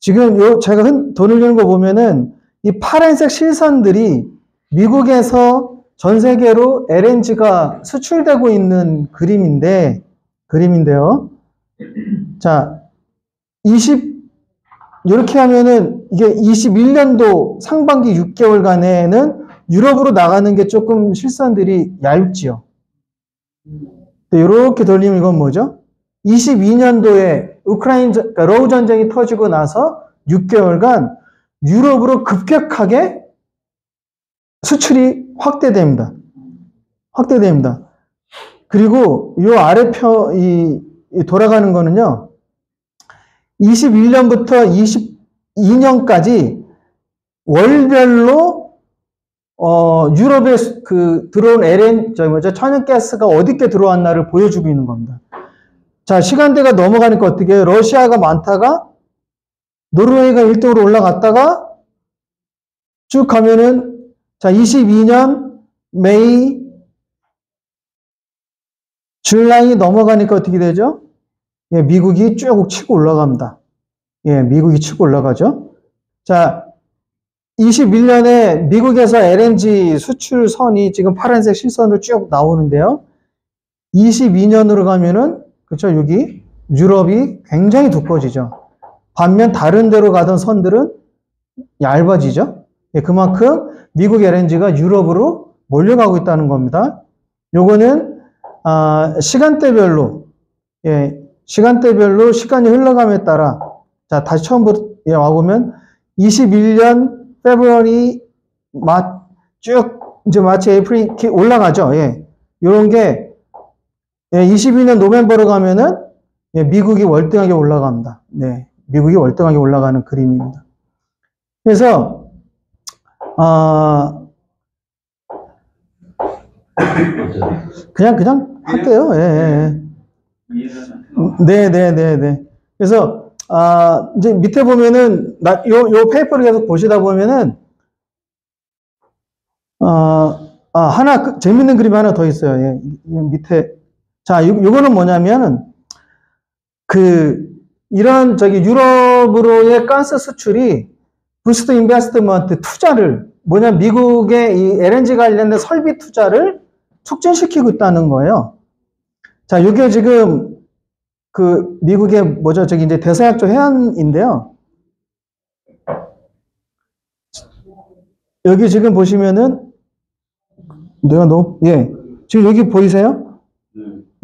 지금 제가 돈 흘리는 거 보면은 이 파란색 실선들이 미국에서 전 세계로 LNG가 수출되고 있는 그림인데요. 자, 이렇게 하면은 이게 21년도 상반기 6개월간에는 유럽으로 나가는 게 조금 실선들이 얇지요. 이렇게 돌리면 이건 뭐죠? 22년도에 러우 전쟁이 터지고 나서 6개월간 유럽으로 급격하게 수출이 확대됩니다. 그리고 이 아래 돌아가는 거는요, 21년부터 22년까지 월별로 유럽에 들어온 천연가스가 어디께 들어왔나를 보여주고 있는 겁니다. 자, 시간대가 넘어가니까 어떻게 해요? 러시아가 많다가 노르웨이가 1등으로 올라갔다가 쭉 가면은, 자, 22년 메이 줄라이 넘어가니까 어떻게 되죠? 예, 미국이 쭉 치고 올라갑니다. 예, 미국이 치고 올라가죠. 자, 21년에 미국에서 LNG 수출선이 지금 파란색 실선으로 쭉 나오는데요. 22년으로 가면은, 그렇죠? 여기 유럽이 굉장히 두꺼워지죠. 반면 다른 데로 가던 선들은 얇아지죠. 예, 그만큼 미국 LNG가 유럽으로 몰려가고 있다는 겁니다. 요거는 시간대별로 시간이 흘러감에 따라, 자, 다시 처음부터 와보면 21년 페브루아리 쭉 이제 마치 에이프릴 이렇게 올라가죠. 예. 요런 게 22년 노벰버로 가면은 미국이 월등하게 올라갑니다. 네. 미국이 월등하게 올라가는 그림입니다. 그래서 그냥 할게요. 예. 네. 그래서 이제 밑에 보면은 요 페이퍼를 계속 보시다 보면은 하나 재밌는 그림이 하나 더 있어요. 예. 밑에, 자, 요거는 뭐냐면은 이런 유럽으로의 가스 수출이 부스트 인베스트먼트 투자를 미국의 이 LNG 관련된 설비 투자를 촉진시키고 있다는 거예요. 자, 이게 지금 미국의 이제 대서양쪽 해안인데요. 여기 지금 보시면은 지금 여기 보이세요?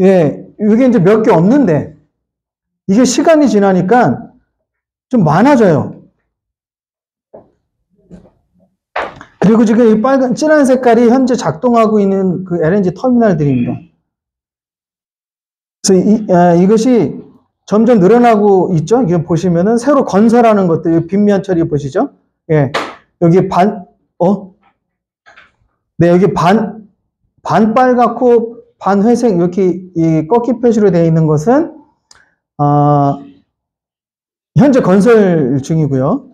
예, 이게 이제 몇 개 없는데 이게 시간이 지나니까 좀 많아져요. 그리고 지금 이 진한 색깔이 현재 작동하고 있는 그 LNG 터미널들입니다. 그래서 이것이 점점 늘어나고 있죠. 이거 보시면은 새로 건설하는 것들, 빗면 처리 보시죠. 예, 여기 여기 반 빨갛고 반 회색 이렇게 이 꺾기 표시로 되어 있는 것은 현재 건설 중이고요.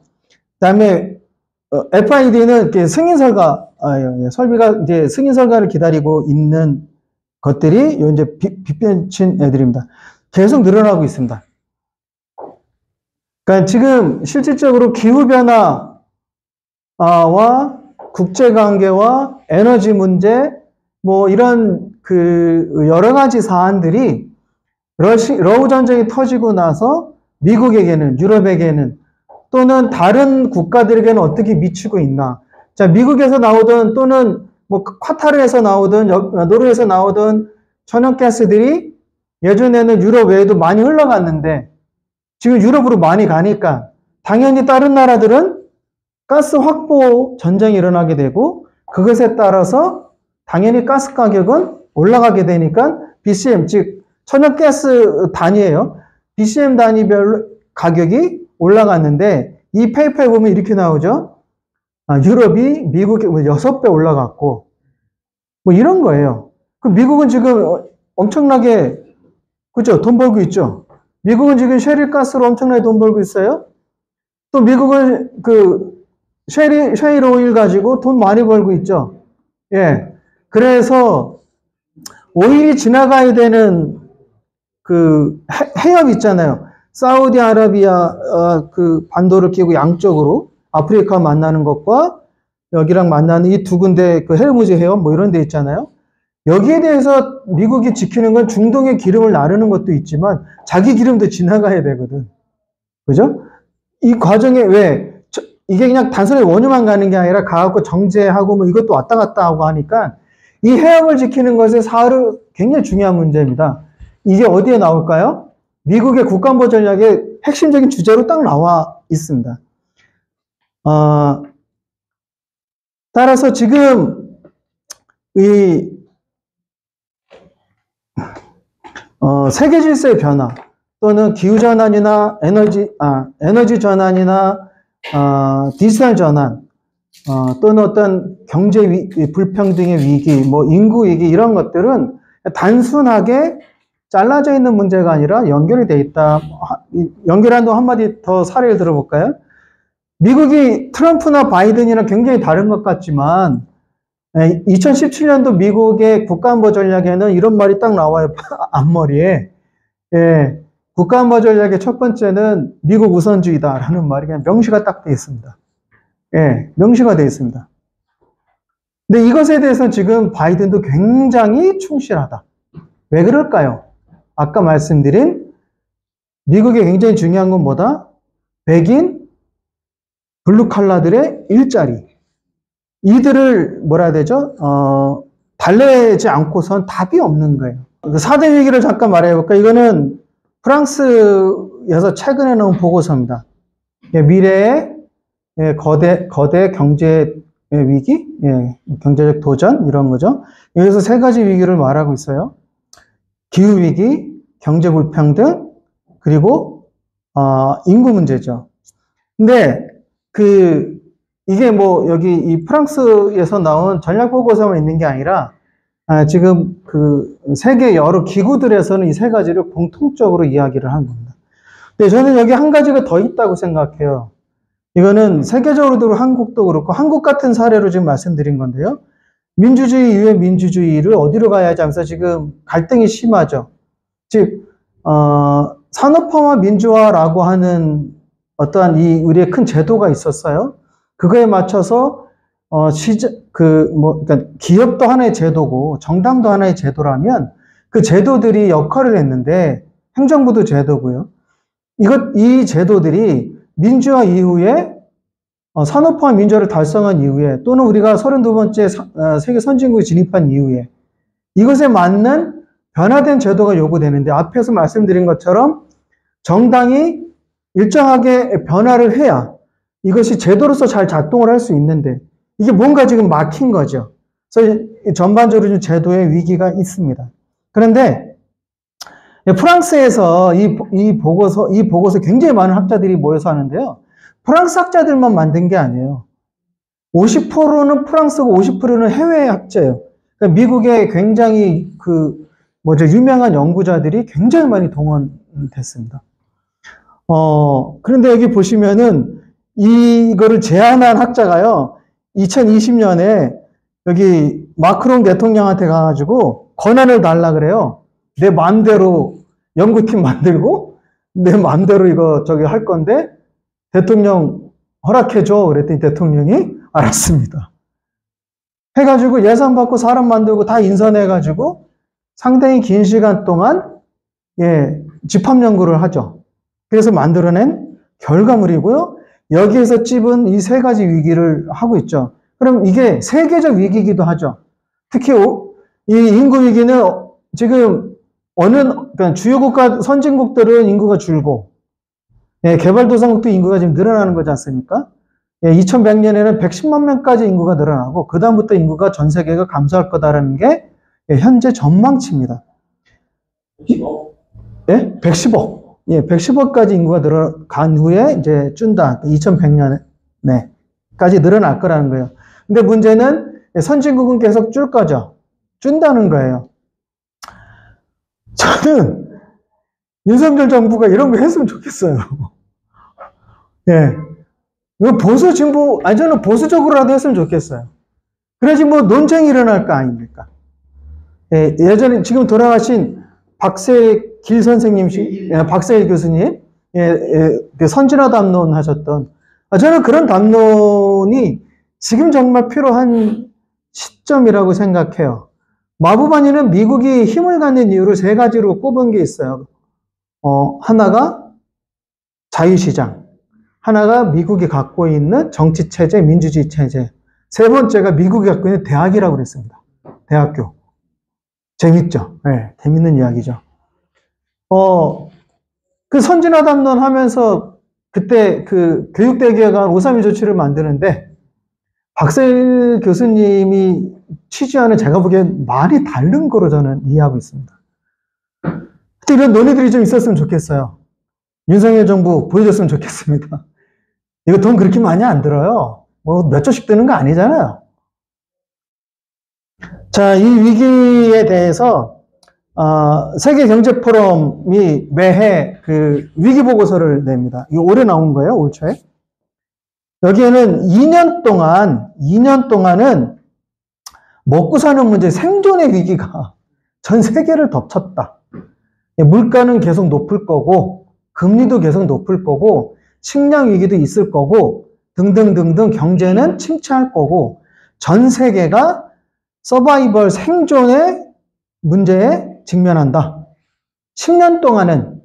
그다음에 FID는 이렇게 승인 설가 설비가 이제 승인 설가를 기다리고 있는 것들이 요 이제 빛비친 애들입니다. 계속 늘어나고 있습니다. 그러니까 지금 실질적으로 기후변화와 국제관계와 에너지 문제, 뭐 이런 그 여러 가지 사안들이 러우 전쟁이 터지고 나서 미국에게는, 유럽에게는 또는 다른 국가들에게는 어떻게 미치고 있나. 자, 미국에서 나오든 또는 뭐 카타르에서 나오든 노르웨이에서 나오든 천연가스들이 예전에는 유럽 외에도 많이 흘러갔는데 지금 유럽으로 많이 가니까 당연히 다른 나라들은 가스 확보 전쟁이 일어나게 되고 그것에 따라서 당연히 가스 가격은 올라가게 되니까 BCM, 즉 천연가스 단위예요. BCM 단위별 가격이 올라갔는데 이 페이퍼에 보면 이렇게 나오죠. 유럽이 미국에 6배 올라갔고 뭐 이런 거예요. 그 미국은 지금 엄청나게 그죠? 돈 벌고 있죠. 미국은 지금 셰릴 가스로 엄청나게 돈 벌고 있어요. 또 미국은 그 셰일 오일 가지고 돈 많이 벌고 있죠. 예. 그래서 오일이 지나가야 되는 그 해협 있잖아요. 사우디아라비아 그 반도를 끼고 양쪽으로 아프리카 만나는 것과 여기랑 만나는 이 두 군데 그 헤르무즈 해협 뭐 이런 데 있잖아요. 여기에 대해서 미국이 지키는 건 중동의 기름을 나르는 것도 있지만 자기 기름도 지나가야 되거든. 그죠? 이 과정에 왜 이게 그냥 단순히 원유만 가는 게 아니라 가갖고 정제하고 뭐 이것도 왔다 갔다 하고 하니까 이 해협을 지키는 것에 사흘 굉장히 중요한 문제입니다. 이게 어디에 나올까요? 미국의 국가안보 전략의 핵심적인 주제로 딱 나와 있습니다. 따라서 지금 이 세계 질서의 변화 또는 기후 전환이나 에너지 전환이나 디지털 전환 또는 어떤 경제 불평등의 위기, 뭐 인구 위기 이런 것들은 단순하게 잘라져 있는 문제가 아니라 연결이 돼 있다. 연결한 동 한마디 더 사례를 들어볼까요? 미국이 트럼프나 바이든이랑 굉장히 다른 것 같지만 2017년도 미국의 국가안보 전략에는 이런 말이 딱 나와요. 앞머리에. 예, 국가안보 전략의 첫 번째는 미국 우선주의다라는 말이 그냥 명시가 딱 돼 있습니다. 예, 명시가 돼 있습니다. 근데 이것에 대해서는 지금 바이든도 굉장히 충실하다. 왜 그럴까요? 아까 말씀드린 미국에 굉장히 중요한 건 뭐다? 백인, 블루 칼라들의 일자리. 이들을 뭐라 해야 되죠? 달래지 않고선 답이 없는 거예요. 4대 위기를 잠깐 말해볼까? 이거는 프랑스에서 최근에 나온 보고서입니다. 미래의 거대 경제 위기, 경제적 도전 이런 거죠. 여기서 3가지 위기를 말하고 있어요. 기후 위기, 경제 불평등, 그리고 인구 문제죠. 근데 이게 뭐 여기 이 프랑스에서 나온 전략 보고서만 있는 게 아니라 지금 그 세계 여러 기구들에서는 이 3가지를 공통적으로 이야기를 하는 겁니다. 근데 저는 여기 한 가지가 더 있다고 생각해요. 이거는 세계적으로도 한국도 그렇고 한국 같은 사례로 지금 말씀드린 건데요. 민주주의 이후에 민주주의를 어디로 가야지 하면서 지금 갈등이 심하죠. 즉 산업화와 민주화라고 하는 어떠한 우리의 큰 제도가 있었어요. 그거에 맞춰서 그러니까 기업도 하나의 제도고 정당도 하나의 제도라면 그 제도들이 역할을 했는데 행정부도 제도고요. 이 제도들이 민주화 이후에 산업화 민주화를 달성한 이후에 또는 우리가 32번째 세계 선진국에 진입한 이후에 이것에 맞는 변화된 제도가 요구되는데 앞에서 말씀드린 것처럼 정당이 일정하게 변화를 해야 이것이 제도로서 잘 작동을 할 수 있는데 이게 뭔가 지금 막힌 거죠. 그래서 전반적으로 좀 제도의 위기가 있습니다. 그런데 프랑스에서 이 보고서 굉장히 많은 학자들이 모여서 하는데요. 프랑스 학자들만 만든 게 아니에요. 50%는 프랑스고 50%는 해외 학자예요. 그러니까 미국의 굉장히 유명한 연구자들이 굉장히 많이 동원됐습니다. 그런데 여기 보시면은 이거를 제안한 학자가요, 2020년에 여기 마크롱 대통령한테 가가지고 권한을 달라 그래요. 내 마음대로 연구팀 만들고 내 마음대로 이거 저기 할 건데 대통령 허락해줘. 그랬더니 대통령이 알았습니다. 해가지고 예산 받고 사람 만들고 다 인선해가지고 상당히 긴 시간 동안 집합 연구를 하죠. 그래서 만들어낸 결과물이고요. 여기에서 찝은 이 세 가지 위기를 하고 있죠. 그럼 이게 세계적 위기이기도 하죠. 특히 이 인구 위기는 지금 그러니까 주요 국가, 선진국들은 인구가 줄고, 개발도상국도 인구가 지금 늘어나는 거지 않습니까? 2100년에는 110만 명까지 인구가 늘어나고, 그다음부터 인구가 전 세계가 감소할 거다라는 게 현재 전망치입니다. 110억. 110억까지 인구가 늘어간 후에 이제 준다. 2100년에까지 늘어날 거라는 거예요. 근데 문제는 선진국은 계속 줄 거죠. 준다는 거예요. 저는 윤석열 정부가 이런 거 했으면 좋겠어요. 이거 보수 진보, 저는 보수적으로라도 했으면 좋겠어요. 그래야지 뭐 논쟁이 일어날 거 아닙니까? 예전에 지금 돌아가신 박세길 선생님, 박세길 교수님, 선진화 담론 하셨던, 저는 그런 담론이 지금 정말 필요한 시점이라고 생각해요. 마부반이는 미국이 힘을 갖는 이유를 세 가지로 꼽은 게 있어요. 하나가 자유시장, 하나가 미국이 갖고 있는 정치체제, 민주주의 체제, 세 번째가 미국이 갖고 있는 대학이라고 그랬습니다. 대학교. 재밌죠? 재밌는 이야기죠. 그 선진화 담론 하면서 그때 그 교육대개혁안 5.3일 조치를 만드는데 박세일 교수님이 취지와는 제가 보기엔 말이 다른 거로 저는 이해하고 있습니다. 이런 논의들이 좀 있었으면 좋겠어요. 윤석열 정부 보여줬으면 좋겠습니다. 이거 돈 그렇게 많이 안 들어요. 뭐 몇 조씩 드는 거 아니잖아요. 자, 이 위기에 대해서 세계경제포럼이 매해 그 위기보고서를 냅니다. 이거 올해 나온 거예요, 올 초에. 여기에는 2년 동안은 먹고 사는 문제, 생존의 위기가 전 세계를 덮쳤다. 물가는 계속 높을 거고, 금리도 계속 높을 거고, 식량 위기도 있을 거고, 등등등등 경제는 침체할 거고, 전 세계가 서바이벌 생존의 문제에 직면한다. 10년 동안은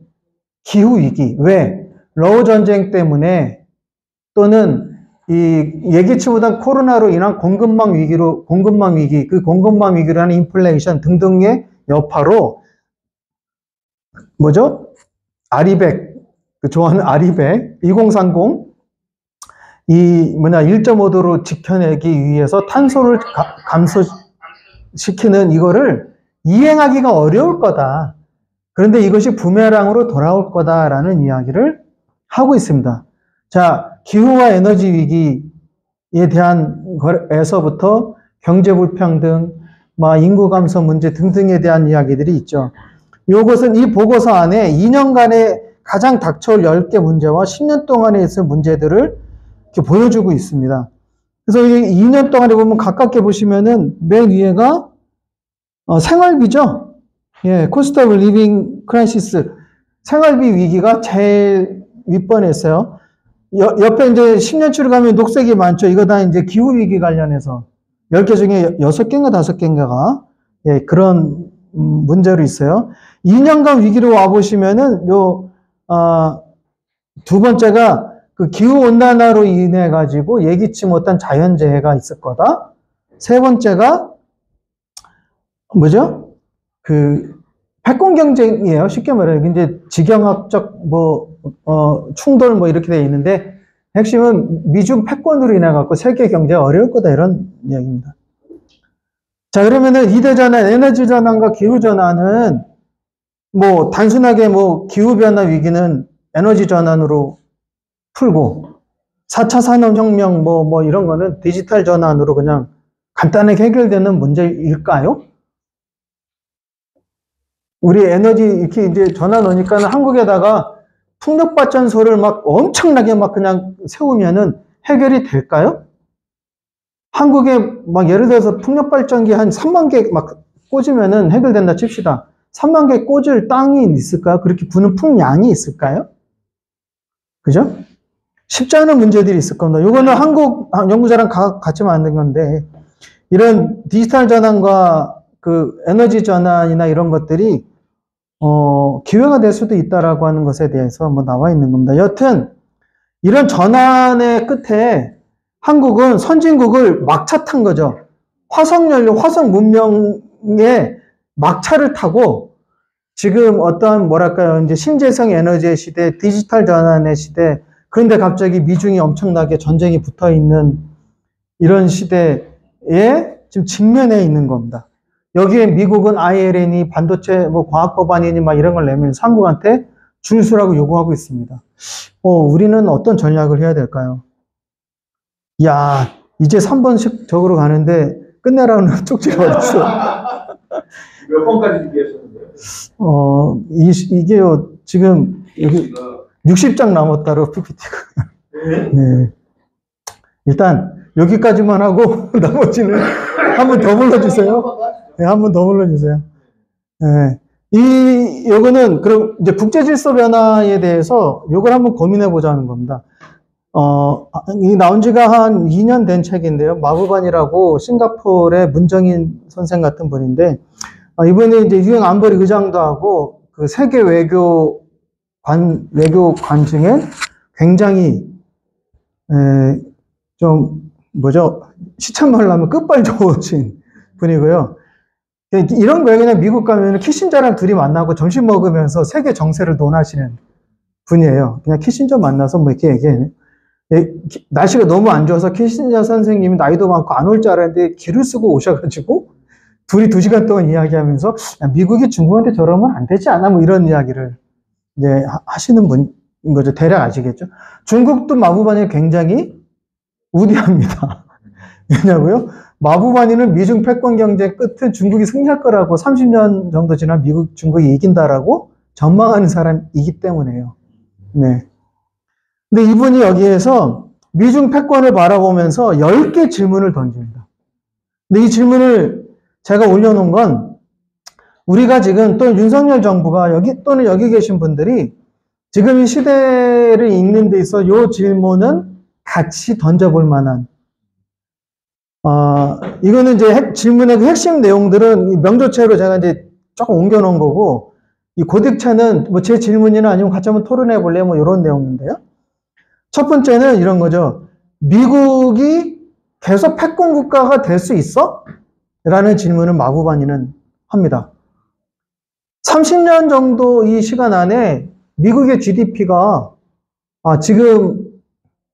기후위기, 왜? 러우 전쟁 때문에 또는 이 예기치보다 코로나로 인한 공급망 위기, 그 공급망 위기라는 인플레이션 등등의 여파로 아리백, 그 좋아하는 아리백 2030 1.5도로 지켜내기 위해서 탄소를 감소시키는 이거를 이행하기가 어려울 거다. 그런데 이것이 부메랑으로 돌아올 거다라는 이야기를 하고 있습니다. 자, 기후와 에너지 위기에 대한 거에서부터 경제 불평등, 인구 감소 문제 등등에 대한 이야기들이 있죠. 이것은 이 보고서 안에 2년간에 가장 닥쳐올 10개 문제와 10년 동안에 있을 문제들을 이렇게 보여주고 있습니다. 그래서 이 2년 동안에 보면 가깝게 보시면은 맨 위에가 생활비죠. 코스트 오브 리빙 크라이시스. 생활비 위기가 제일 윗번에 있어요. 옆에 이제 10년치로 가면 녹색이 많죠. 이거 다 이제 기후위기 관련해서 10개 중에 6개인가 5개인가가 그런 문제로 있어요. 2년간 위기로 와보시면은 두 번째가 그 기후온난화로 인해 가지고 예기치 못한 자연재해가 있을 거다. 세 번째가 그 패권 경쟁이에요. 쉽게 말해요. 이제 지경학적 충돌 이렇게 되어 있는데 핵심은 미중 패권으로 인해 갖고 세계 경제가 어려울 거다 이런 이야기입니다. 자, 그러면은 2대 전환, 에너지 전환과 기후 전환은 단순하게 기후 변화 위기는 에너지 전환으로 풀고 4차 산업혁명 이런 거는 디지털 전환으로 그냥 간단하게 해결되는 문제일까요? 우리 에너지 이렇게 이제 전환 오니까 한국에다가 풍력발전소를 엄청나게 그냥 세우면은 해결이 될까요? 한국에 예를 들어서 풍력발전기 한 3만 개 꽂으면은 해결된다 칩시다. 3만 개 꽂을 땅이 있을까요? 그렇게 부는 풍량이 있을까요? 그죠? 쉽지 않은 문제들이 있을 겁니다. 이거는 한국 연구자랑 같이 만든 건데, 이런 디지털 전환과 그 에너지 전환이나 이런 것들이, 기회가 될 수도 있다라고 하는 것에 대해서 뭐 나와 있는 겁니다. 여튼, 이런 전환의 끝에 한국은 선진국을 막차 탄 거죠. 화석연료, 화석 문명의 막차를 타고 지금 어떤 뭐랄까요, 이제 신재생 에너지의 시대, 디지털 전환의 시대, 그런데 갑자기 미중이 엄청나게 전쟁이 붙어 있는 이런 시대에 지금 직면해 있는 겁니다. 여기에 미국은 ILN이 반도체 뭐 과학 법안이니 막 이런 걸 내면서 한국한테 준수라고 요구하고 있습니다. 우리는 어떤 전략을 해야 될까요? 야, 이제 3번씩 적으러 가는데 끝내라는 쪽지가 어딨어. 몇 번까지 준비하셨는데요? 이게요, 지금 여기 60장 남았다로 PPT가. 네. 일단 여기까지만 하고 나머지는 한 번 더 불러주세요. 네, 한 번 더 불러주세요. 네. 요거는 그럼 이제 국제 질서 변화에 대해서 요걸 한번 고민해 보자는 겁니다. 이 나온 지가 한 2년 된 책인데요. 마부반이라고 싱가포르의 문정인 선생 같은 분인데, 이번에 이제 유엔 안보리 의장도 하고 그 세계 외교관 중에 굉장히 좀 시참말로 하면 끝발 좋으신 분이고요. 이런 거에 그냥 미국 가면 키신저랑 둘이 만나고 점심 먹으면서 세계 정세를 논하시는 분이에요. 그냥 키신저 만나서 뭐 이렇게 얘기해요. 날씨가 너무 안 좋아서 키신저 선생님이 나이도 많고 안 올 줄 알았는데 길을 쓰고 오셔가지고 둘이 2시간 동안 이야기하면서 미국이 중국한테 저러면 안 되지 않아? 뭐 이런 이야기를 이제 하시는 분인 거죠. 대략 아시겠죠? 중국도 마부반이 굉장히 우대합니다. 왜냐고요? 마부반이는 미중 패권 경쟁 끝에 중국이 승리할 거라고 30년 정도 지난 중국이 이긴다라고 전망하는 사람이기 때문에요. 네. 근데 이분이 여기에서 미중 패권을 바라보면서 10개 질문을 던집니다. 근데 이 질문을 제가 올려놓은 건 우리가 지금 또 윤석열 정부가 또는 여기 계신 분들이 지금 이 시대를 읽는 데 있어 이 질문은 같이 던져볼 만한 이거는 이제 질문의 그 핵심 내용들은 명조체로 제가 이제 조금 옮겨놓은 거고, 이 고득체는 뭐 제 질문이나 아니면 같이 한번 토론해 볼래? 뭐 이런 내용인데요. 첫 번째는 이런 거죠. 미국이 계속 패권 국가가 될 수 있어? 라는 질문을 마부반이는 합니다. 30년 정도 이 시간 안에 미국의 GDP가 지금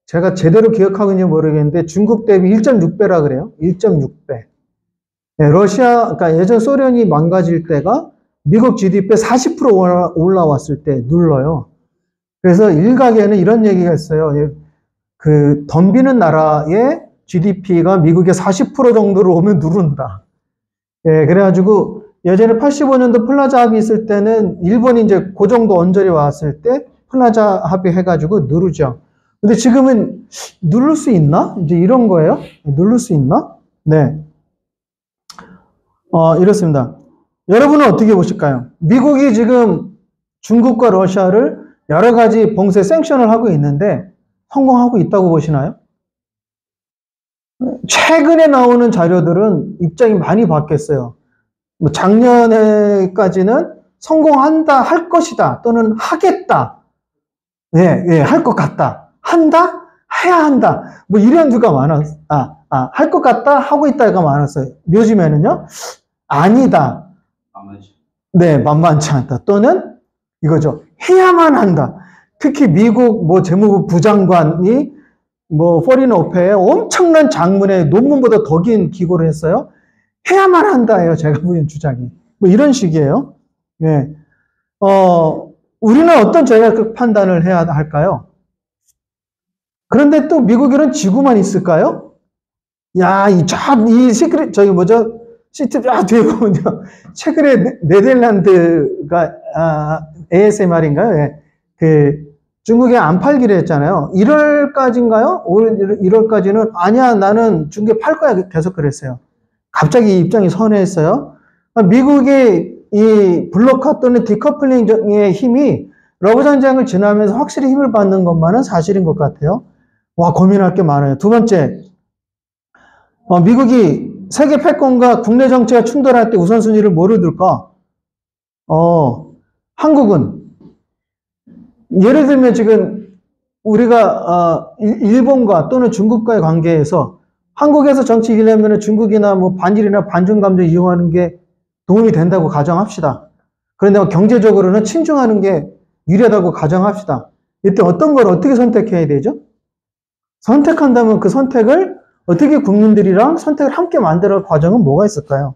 제가 제대로 기억하고 있는지 모르겠는데 중국 대비 1.6배라 그래요. 1.6배. 네, 그러니까 예전 소련이 망가질 때가 미국 GDP 40% 올라왔을 때 눌러요. 그래서 일각에는 이런 얘기가 있어요. 그 덤비는 나라의 GDP가 미국의 40% 정도로 오면 누른다. 예, 그래가지고 예전에 85년도 플라자 합의 있을 때는 일본이 이제 그 정도 언저리 왔을 때 플라자 합의 해가지고 누르죠. 근데 지금은 누를 수 있나? 이제 이런 거예요. 누를 수 있나? 네. 이렇습니다. 여러분은 어떻게 보실까요? 미국이 지금 중국과 러시아를 여러 가지 봉쇄 생션을 하고 있는데 성공하고 있다고 보시나요? 최근에 나오는 자료들은 입장이 많이 바뀌었어요. 뭐 작년에까지는 성공한다, 할 것이다, 또는 하겠다. 예, 할 것 같다. 한다? 해야 한다. 뭐 이런 류가 많았어요. 할 것 같다, 하고 있다가 많았어요. 요즘에는요, 아니다. 네, 만만치 않다. 또는 이거죠. 해야만 한다. 특히 미국 뭐 재무부 부장관이 뭐 포린 어페에 엄청난 장문의 논문보다 더 긴 기고를 했어요. 해야만 한다예요. 제가 보기엔 주장이. 뭐 이런 식이에요. 예. 우리는 어떤 전략적 판단을 해야 할까요? 그런데 또 미국에는 지구만 있을까요? 야, 이 시크릿, 시트 뒤에 보면요. 최근에 네덜란드가, ASMR인가요? 예. 중국에 안 팔기로 했잖아요. 1월까지인가요? 올 1월까지는 아니야, 나는 중국에 팔 거야. 계속 그랬어요. 갑자기 입장이 선회했어요. 미국의 이 블록화 또는 디커플링의 힘이 러브 전쟁을 지나면서 확실히 힘을 받는 것만은 사실인 것 같아요. 와, 고민할 게 많아요. 두 번째, 미국이 세계 패권과 국내 정치가 충돌할 때 우선순위를 뭐로 둘까? 한국은 예를 들면 지금 우리가 일본과 또는 중국과의 관계에서 한국에서 정치 이기려면 중국이나 뭐 반일이나 반중 감정 이용하는 게 도움이 된다고 가정합시다. 그런데 경제적으로는 친중하는 게 유리하다고 가정합시다. 이때 어떤 걸 어떻게 선택해야 되죠? 선택한다면 그 선택을 어떻게 국민들이랑 선택을 함께 만들어 과정은 뭐가 있을까요?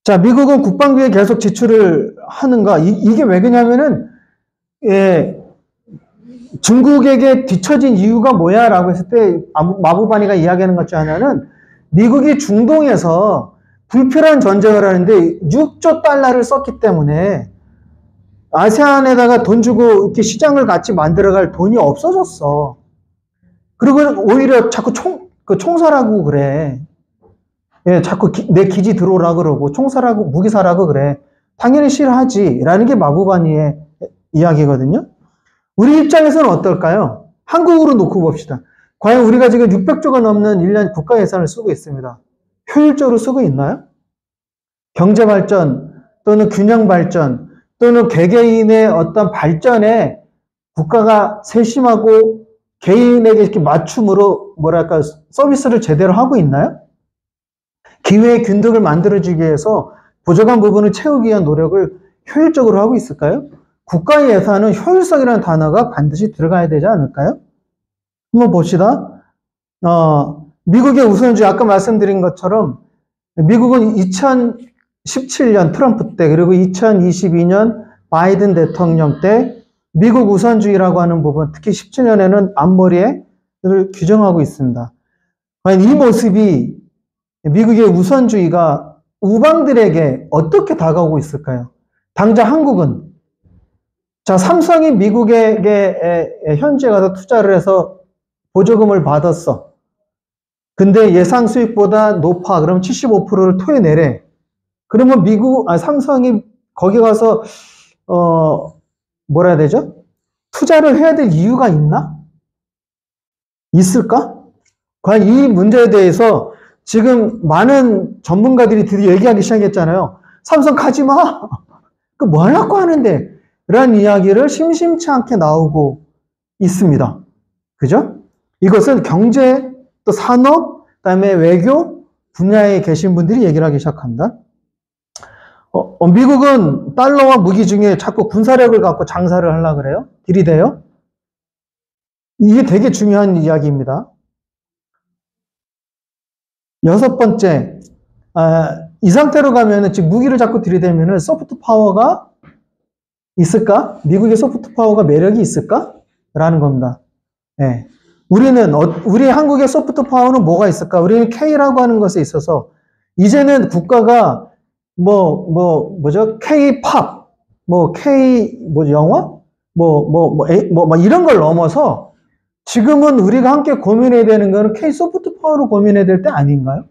자, 미국은 국방비에 계속 지출을 하는가? 이게 왜 그러냐면은, 중국에게 뒤처진 이유가 뭐야? 라고 했을 때, 마부바니가 이야기하는 것 중 하나는, 미국이 중동에서 불필요한 전쟁을 하는데 6조 달러를 썼기 때문에, 아세안에다가 돈 주고 이렇게 시장을 같이 만들어갈 돈이 없어졌어. 그리고 오히려 자꾸 총살하고 그래. 예, 자꾸 내 기지 들어오라 그러고 총살하고 무기 사라고 그래. 당연히 싫어하지. 라는 게 마부바니의 이야기거든요. 우리 입장에서는 어떨까요? 한국으로 놓고 봅시다. 과연 우리가 지금 600조가 넘는 1년 국가 예산을 쓰고 있습니다. 효율적으로 쓰고 있나요? 경제 발전 또는 균형 발전 또는 개개인의 어떤 발전에 국가가 세심하고 개인에게 이렇게 맞춤으로 뭐랄까 서비스를 제대로 하고 있나요? 기회의 균등을 만들어주기 위해서 부족한 부분을 채우기 위한 노력을 효율적으로 하고 있을까요? 국가 예산은 효율성이라는 단어가 반드시 들어가야 되지 않을까요? 한번 봅시다. 미국의 우선주의, 아까 말씀드린 것처럼 미국은 2017년 트럼프 때 그리고 2022년 바이든 대통령 때 미국 우선주의라고 하는 부분, 특히 17년에는 앞머리를 규정하고 있습니다. 과연 이 모습이 미국의 우선주의가 우방들에게 어떻게 다가오고 있을까요? 당장 한국은, 자, 삼성이 미국에게 현지에 가서 투자를 해서 보조금을 받았어. 근데 예상 수익보다 높아. 그럼 75%를 토해내래. 그러면 삼성이 거기 가서, 뭐라 해야 되죠? 투자를 해야 될 이유가 있나? 있을까? 과연 이 문제에 대해서 지금 많은 전문가들이 드디어 얘기하기 시작했잖아요. 삼성 가지 마! 그 뭐 하려고 하는데? 라는 이야기를 심심치 않게 나오고 있습니다. 그죠? 이것은 경제, 또 산업, 그 다음에 외교 분야에 계신 분들이 얘기를 하기 시작합니다. 미국은 달러와 무기 중에 자꾸 군사력을 갖고 장사를 하려고 그래요. 들이대요. 이게 되게 중요한 이야기입니다. 여섯 번째, 이 상태로 가면은 지금 무기를 자꾸 들이대면은 소프트 파워가 있을까? 미국의 소프트 파워가 매력이 있을까? 라는 겁니다. 네. 우리 한국의 소프트 파워는 뭐가 있을까? 우리는 K라고 하는 것에 있어서 이제는 국가가 뭐죠? K-팝, 영화? 이런 걸 넘어서 지금은 우리가 함께 고민해야 되는 거는 K-소프트 파워로 고민해야 될 때 아닌가요?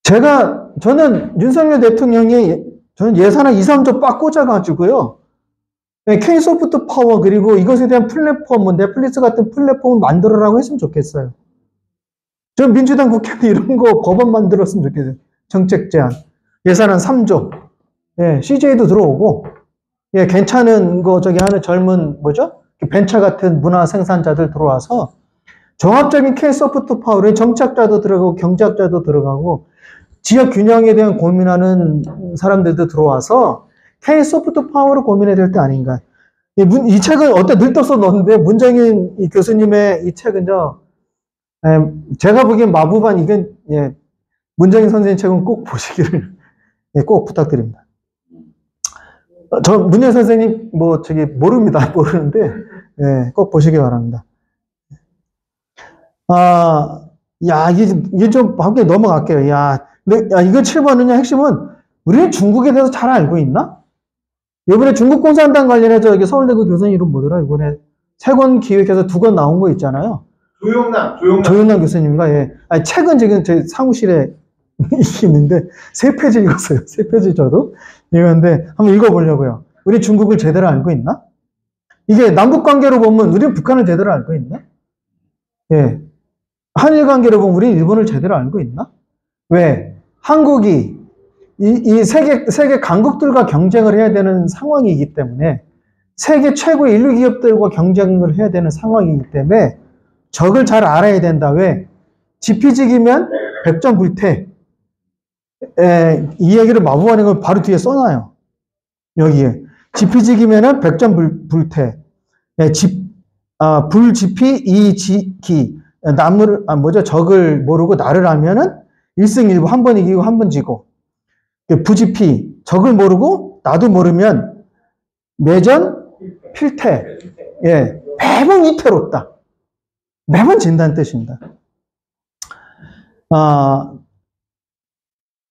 저는 윤석열 대통령이 저는 예산을 2, 3조 빡 꽂아가지고요. K-소프트 파워 그리고 이것에 대한 플랫폼, 넷플릭스 같은 플랫폼을 만들어라고 했으면 좋겠어요. 전 민주당 국회의원 이런 거 법안 만들었으면 좋겠어요. 정책 제안. 예산 한 3조. 예, CJ도 들어오고, 예, 괜찮은 거 하는 젊은, 벤처 같은 문화 생산자들 들어와서 종합적인 K-소프트 파워를 정치학자도 들어가고 경제학자도 들어가고 지역 균형에 대한 고민하는 사람들도 들어와서 K-소프트 파워로 고민해야 될 때 아닌가. 이 책은 늘 써놓는데 문정인 교수님의 이 책은 제가 보기엔 마부반 이건 문정인 선생님 책은 꼭 보시기를 꼭 부탁드립니다. 문정인 선생님 모릅니다. 모르는데 꼭 보시기 바랍니다. 이게 좀 함께 넘어갈게요. 이거 7번은요, 핵심은 우리는 중국에 대해서 잘 알고 있나? 이번에 중국 공산당 관련해서 여기 서울대고 교수님 이름 뭐더라? 이번에 3권 기획해서 2권 나온 거 있잖아요. 조용남 교수님인가? 예. 책은 지금 제 사무실에 이게 있는데, 3페이지 읽었어요. 3페이지 저도. 읽었는데, 한번 읽어보려고요. 우리 중국을 제대로 알고 있나? 이게 남북 관계로 보면, 우리는 북한을 제대로 알고 있나? 예. 한일 관계로 보면, 우리는 일본을 제대로 알고 있나? 왜? 한국이 이 세계 강국들과 경쟁을 해야 되는 상황이기 때문에, 세계 최고의 인류 기업들과 경쟁을 해야 되는 상황이기 때문에, 적을 잘 알아야 된다. 왜? 지피지기면 백전불태. 이 얘기를 마부하는 걸 바로 뒤에 써놔요. 여기에. 지피지기면은 백전불태. 불지피 이지기. 적을 모르고 나를 알면은 일승일부 한 번 이기고 한 번 지고. 부지피. 적을 모르고 나도 모르면 매전 필태. 예. 매번 위태롭다. 매번 진다는 뜻입니다.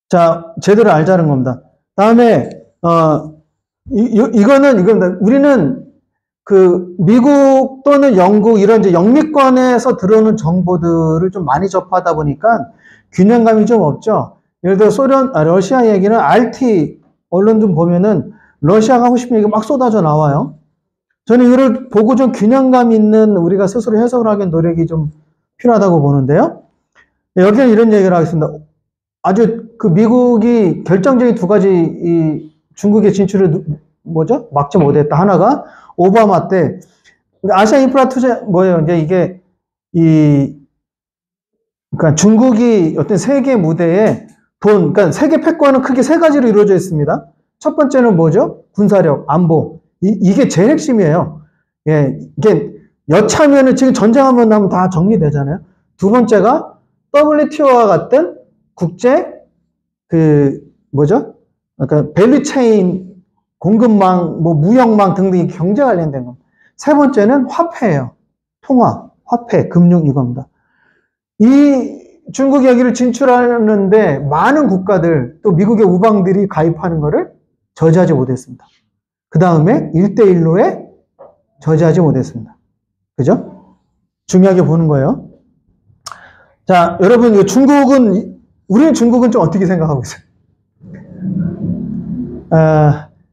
자, 제대로 알자는 겁니다. 다음에, 이거는, 우리는 그, 미국 또는 영국, 이런 이제 영미권에서 들어오는 정보들을 좀 많이 접하다 보니까 균형감이 좀 없죠. 예를 들어 러시아 얘기는 RT 언론 좀 보면은 러시아가 하고 싶은 얘기 막 쏟아져 나와요. 저는 이거를 보고 좀 균형감 있는 우리가 스스로 해석을 하기 위한 노력이 좀 필요하다고 보는데요. 여기는 이런 얘기를 하겠습니다. 아주 그 미국이 결정적인 2가지 이 중국의 진출을 막지 못했다. 하나가 오바마 때 아시아 인프라 투자 뭐예요? 이제 이게 그러니까 중국이 어떤 세계 무대에 그러니까 세계 패권은 크게 3가지로 이루어져 있습니다. 첫 번째는 뭐죠? 군사력, 안보. 이게 제일 핵심이에요. 예, 이게 여차하면은 지금 전쟁 한번 나면 다 정리되잖아요. 2번째가 WTO와 같은 국제 그러니까 밸류체인, 공급망, 무역망 등등 경제 관련된 거. 3번째는 화폐예요. 통화, 화폐, 금융 이겁니다. 이 중국 여기를 진출하는데 많은 국가들 또 미국의 우방들이 가입하는 것을 저지하지 못했습니다. 그 다음에 1대1로에 저지하지 못했습니다. 그죠? 중요하게 보는 거예요. 자, 여러분, 우리는 중국은 좀 어떻게 생각하고 있어요?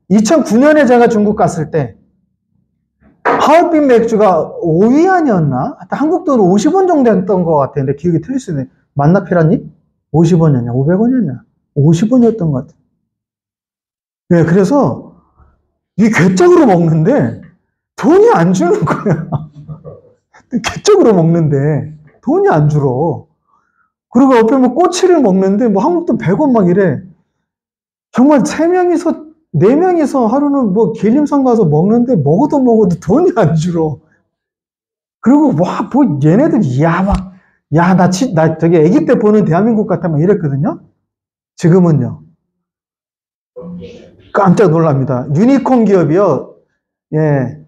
2009년에 제가 중국 갔을 때, 하얼빈 맥주가 5위 아니었나? 하여튼 한국 돈으로 50원 정도 했던 것 같았는데, 기억이 틀릴 수 있네. 맞나, 피라님? 50원이었냐? 500원이었냐? 50원이었던 것 같아요. 네, 그래서, 이게 괴짝으로 먹는데, 돈이 안 주는 거야. 괴짝으로 먹는데, 돈이 안 줄어. 그리고 옆에 꼬치를 먹는데, 한국 돈 100원 막 이래. 정말 3명이서, 4명이서 하루는 계림산 가서 먹는데, 먹어도 돈이 안 줄어. 그리고, 얘네들, 나 저기 아기 때 보는 대한민국 같아, 막 이랬거든요? 지금은요. 깜짝 놀랍니다. 유니콘 기업이요. 예.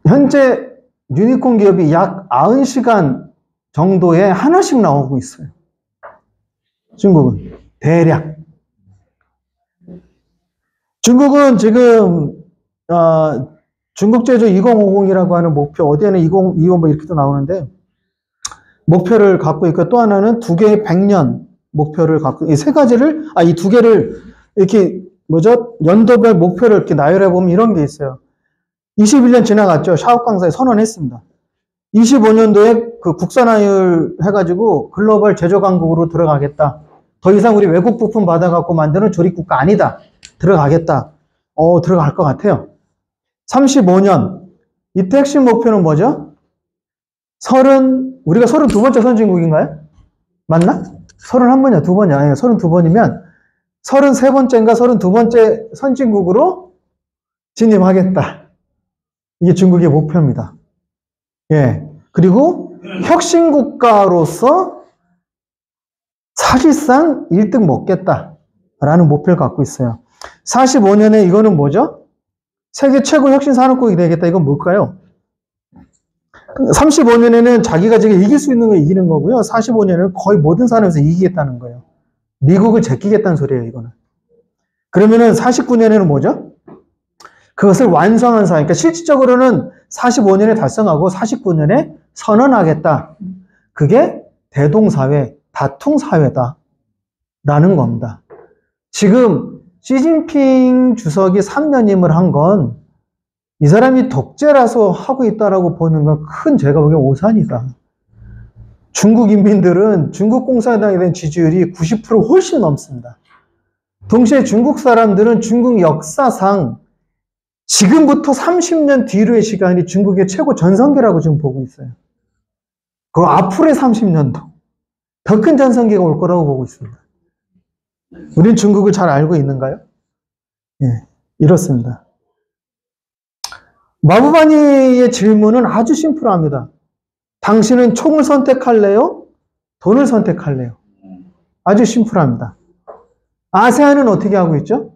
현재 유니콘 기업이 약 90시간 정도에 하나씩 나오고 있어요. 중국은. 대략. 중국은 지금, 중국제조 2050이라고 하는 목표, 어디에는 2025 이렇게도 나오는데, 목표를 갖고 있고, 또 하나는 2개의 100년 목표를 갖고, 이 3가지를, 이 2개를 이렇게, 연도별 목표를 이렇게 나열해보면 이런 게 있어요. 21년 지나갔죠. 샤오 강사에 선언했습니다. 25년도에 그 국산화율 해가지고 글로벌 제조 강국으로 들어가겠다. 더 이상 우리 외국 부품 받아갖고 만드는 조립국가 아니다. 들어가겠다. 들어갈 것 같아요. 35년. 이때 핵심 목표는 뭐죠? 우리가 32번째 선진국인가요? 맞나? 31번이야, 2번이야. 아니, 32번이면 33번째인가 32번째 선진국으로 진입하겠다. 이게 중국의 목표입니다. 예. 그리고 혁신국가로서 사실상 1등 먹겠다라는 목표를 갖고 있어요. 45년에 이거는 뭐죠? 세계 최고 혁신 산업국이 되겠다. 이건 뭘까요? 35년에는 자기가 지금 이길 수 있는 거 이기는 거고요. 45년에는 거의 모든 산업에서 이기겠다는 거예요. 미국을 제끼겠다는 소리예요, 이거는. 그러면은 49년에는 뭐죠? 그것을 완성한 사회. 그러니까 실질적으로는 45년에 달성하고 49년에 선언하겠다. 그게 대동사회, 다통사회다. 라는 겁니다. 지금 시진핑 주석이 3년임을 한 건 이 사람이 독재라서 하고 있다라고 보는 건 큰 제가 보기엔 오산이다. 중국 인민들은 중국 공산당에 대한 지지율이 90% 훨씬 넘습니다. 동시에 중국 사람들은 중국 역사상 지금부터 30년 뒤로의 시간이 중국의 최고 전성기라고 지금 보고 있어요. 그리고 앞으로의 30년도 더 큰 전성기가 올 거라고 보고 있습니다. 우린 중국을 잘 알고 있는가요? 예, 이렇습니다. 마부바니의 질문은 아주 심플합니다. 당신은 총을 선택할래요? 돈을 선택할래요? 아주 심플합니다. 아세안은 어떻게 하고 있죠?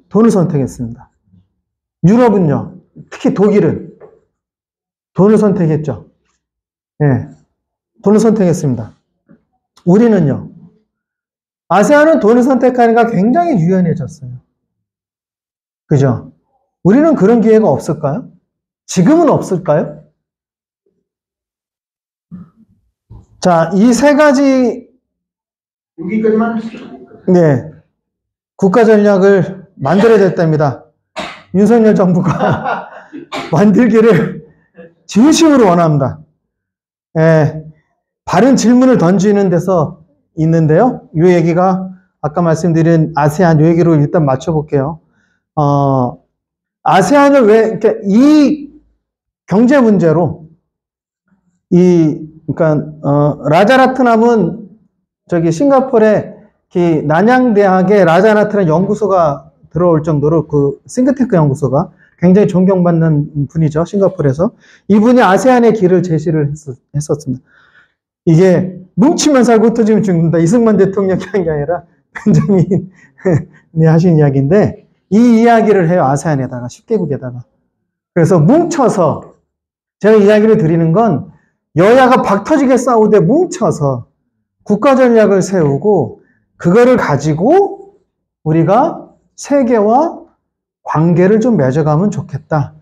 돈을 선택했습니다. 유럽은요, 특히 독일은 돈을 선택했죠. 예, 돈을 선택했습니다. 우리는요, 아세안은 돈을 선택하니까 굉장히 유연해졌어요. 그죠? 우리는 그런 기회가 없을까요? 지금은 없을까요? 자, 이 세 가지, 여기까지만 하시죠. 네, 국가 전략을 만들어야 될 때입니다. 윤석열 정부가 만들기를 진심으로 원합니다. 예, 바른 질문을 던지는 데서 있는데요. 이 얘기가 아까 말씀드린 아세안 이 얘기로 일단 맞춰볼게요. 아세안을 이렇게 이 경제 문제로 그러니까 라자라트남은 저기 싱가포르의 난양대학의 라자라트남 연구소가 들어올 정도로 그 싱크탱크 연구소가 굉장히 존경받는 분이죠. 싱가포르에서. 이분이 아세안의 길을 제시를 했었습니다. 이게 뭉치면 살고 흩어지면 죽는다. 이승만 대통령이 한 게 아니라 벤자민이 하신 이야기인데 이 이야기를 해요. 아세안에다가 10개국에다가. 그래서 뭉쳐서 제가 이야기를 드리는 건 여야가 박터지게 싸우되 뭉쳐서 국가 전략을 세우고 그거를 가지고 우리가 세계와 관계를 좀 맺어가면 좋겠다.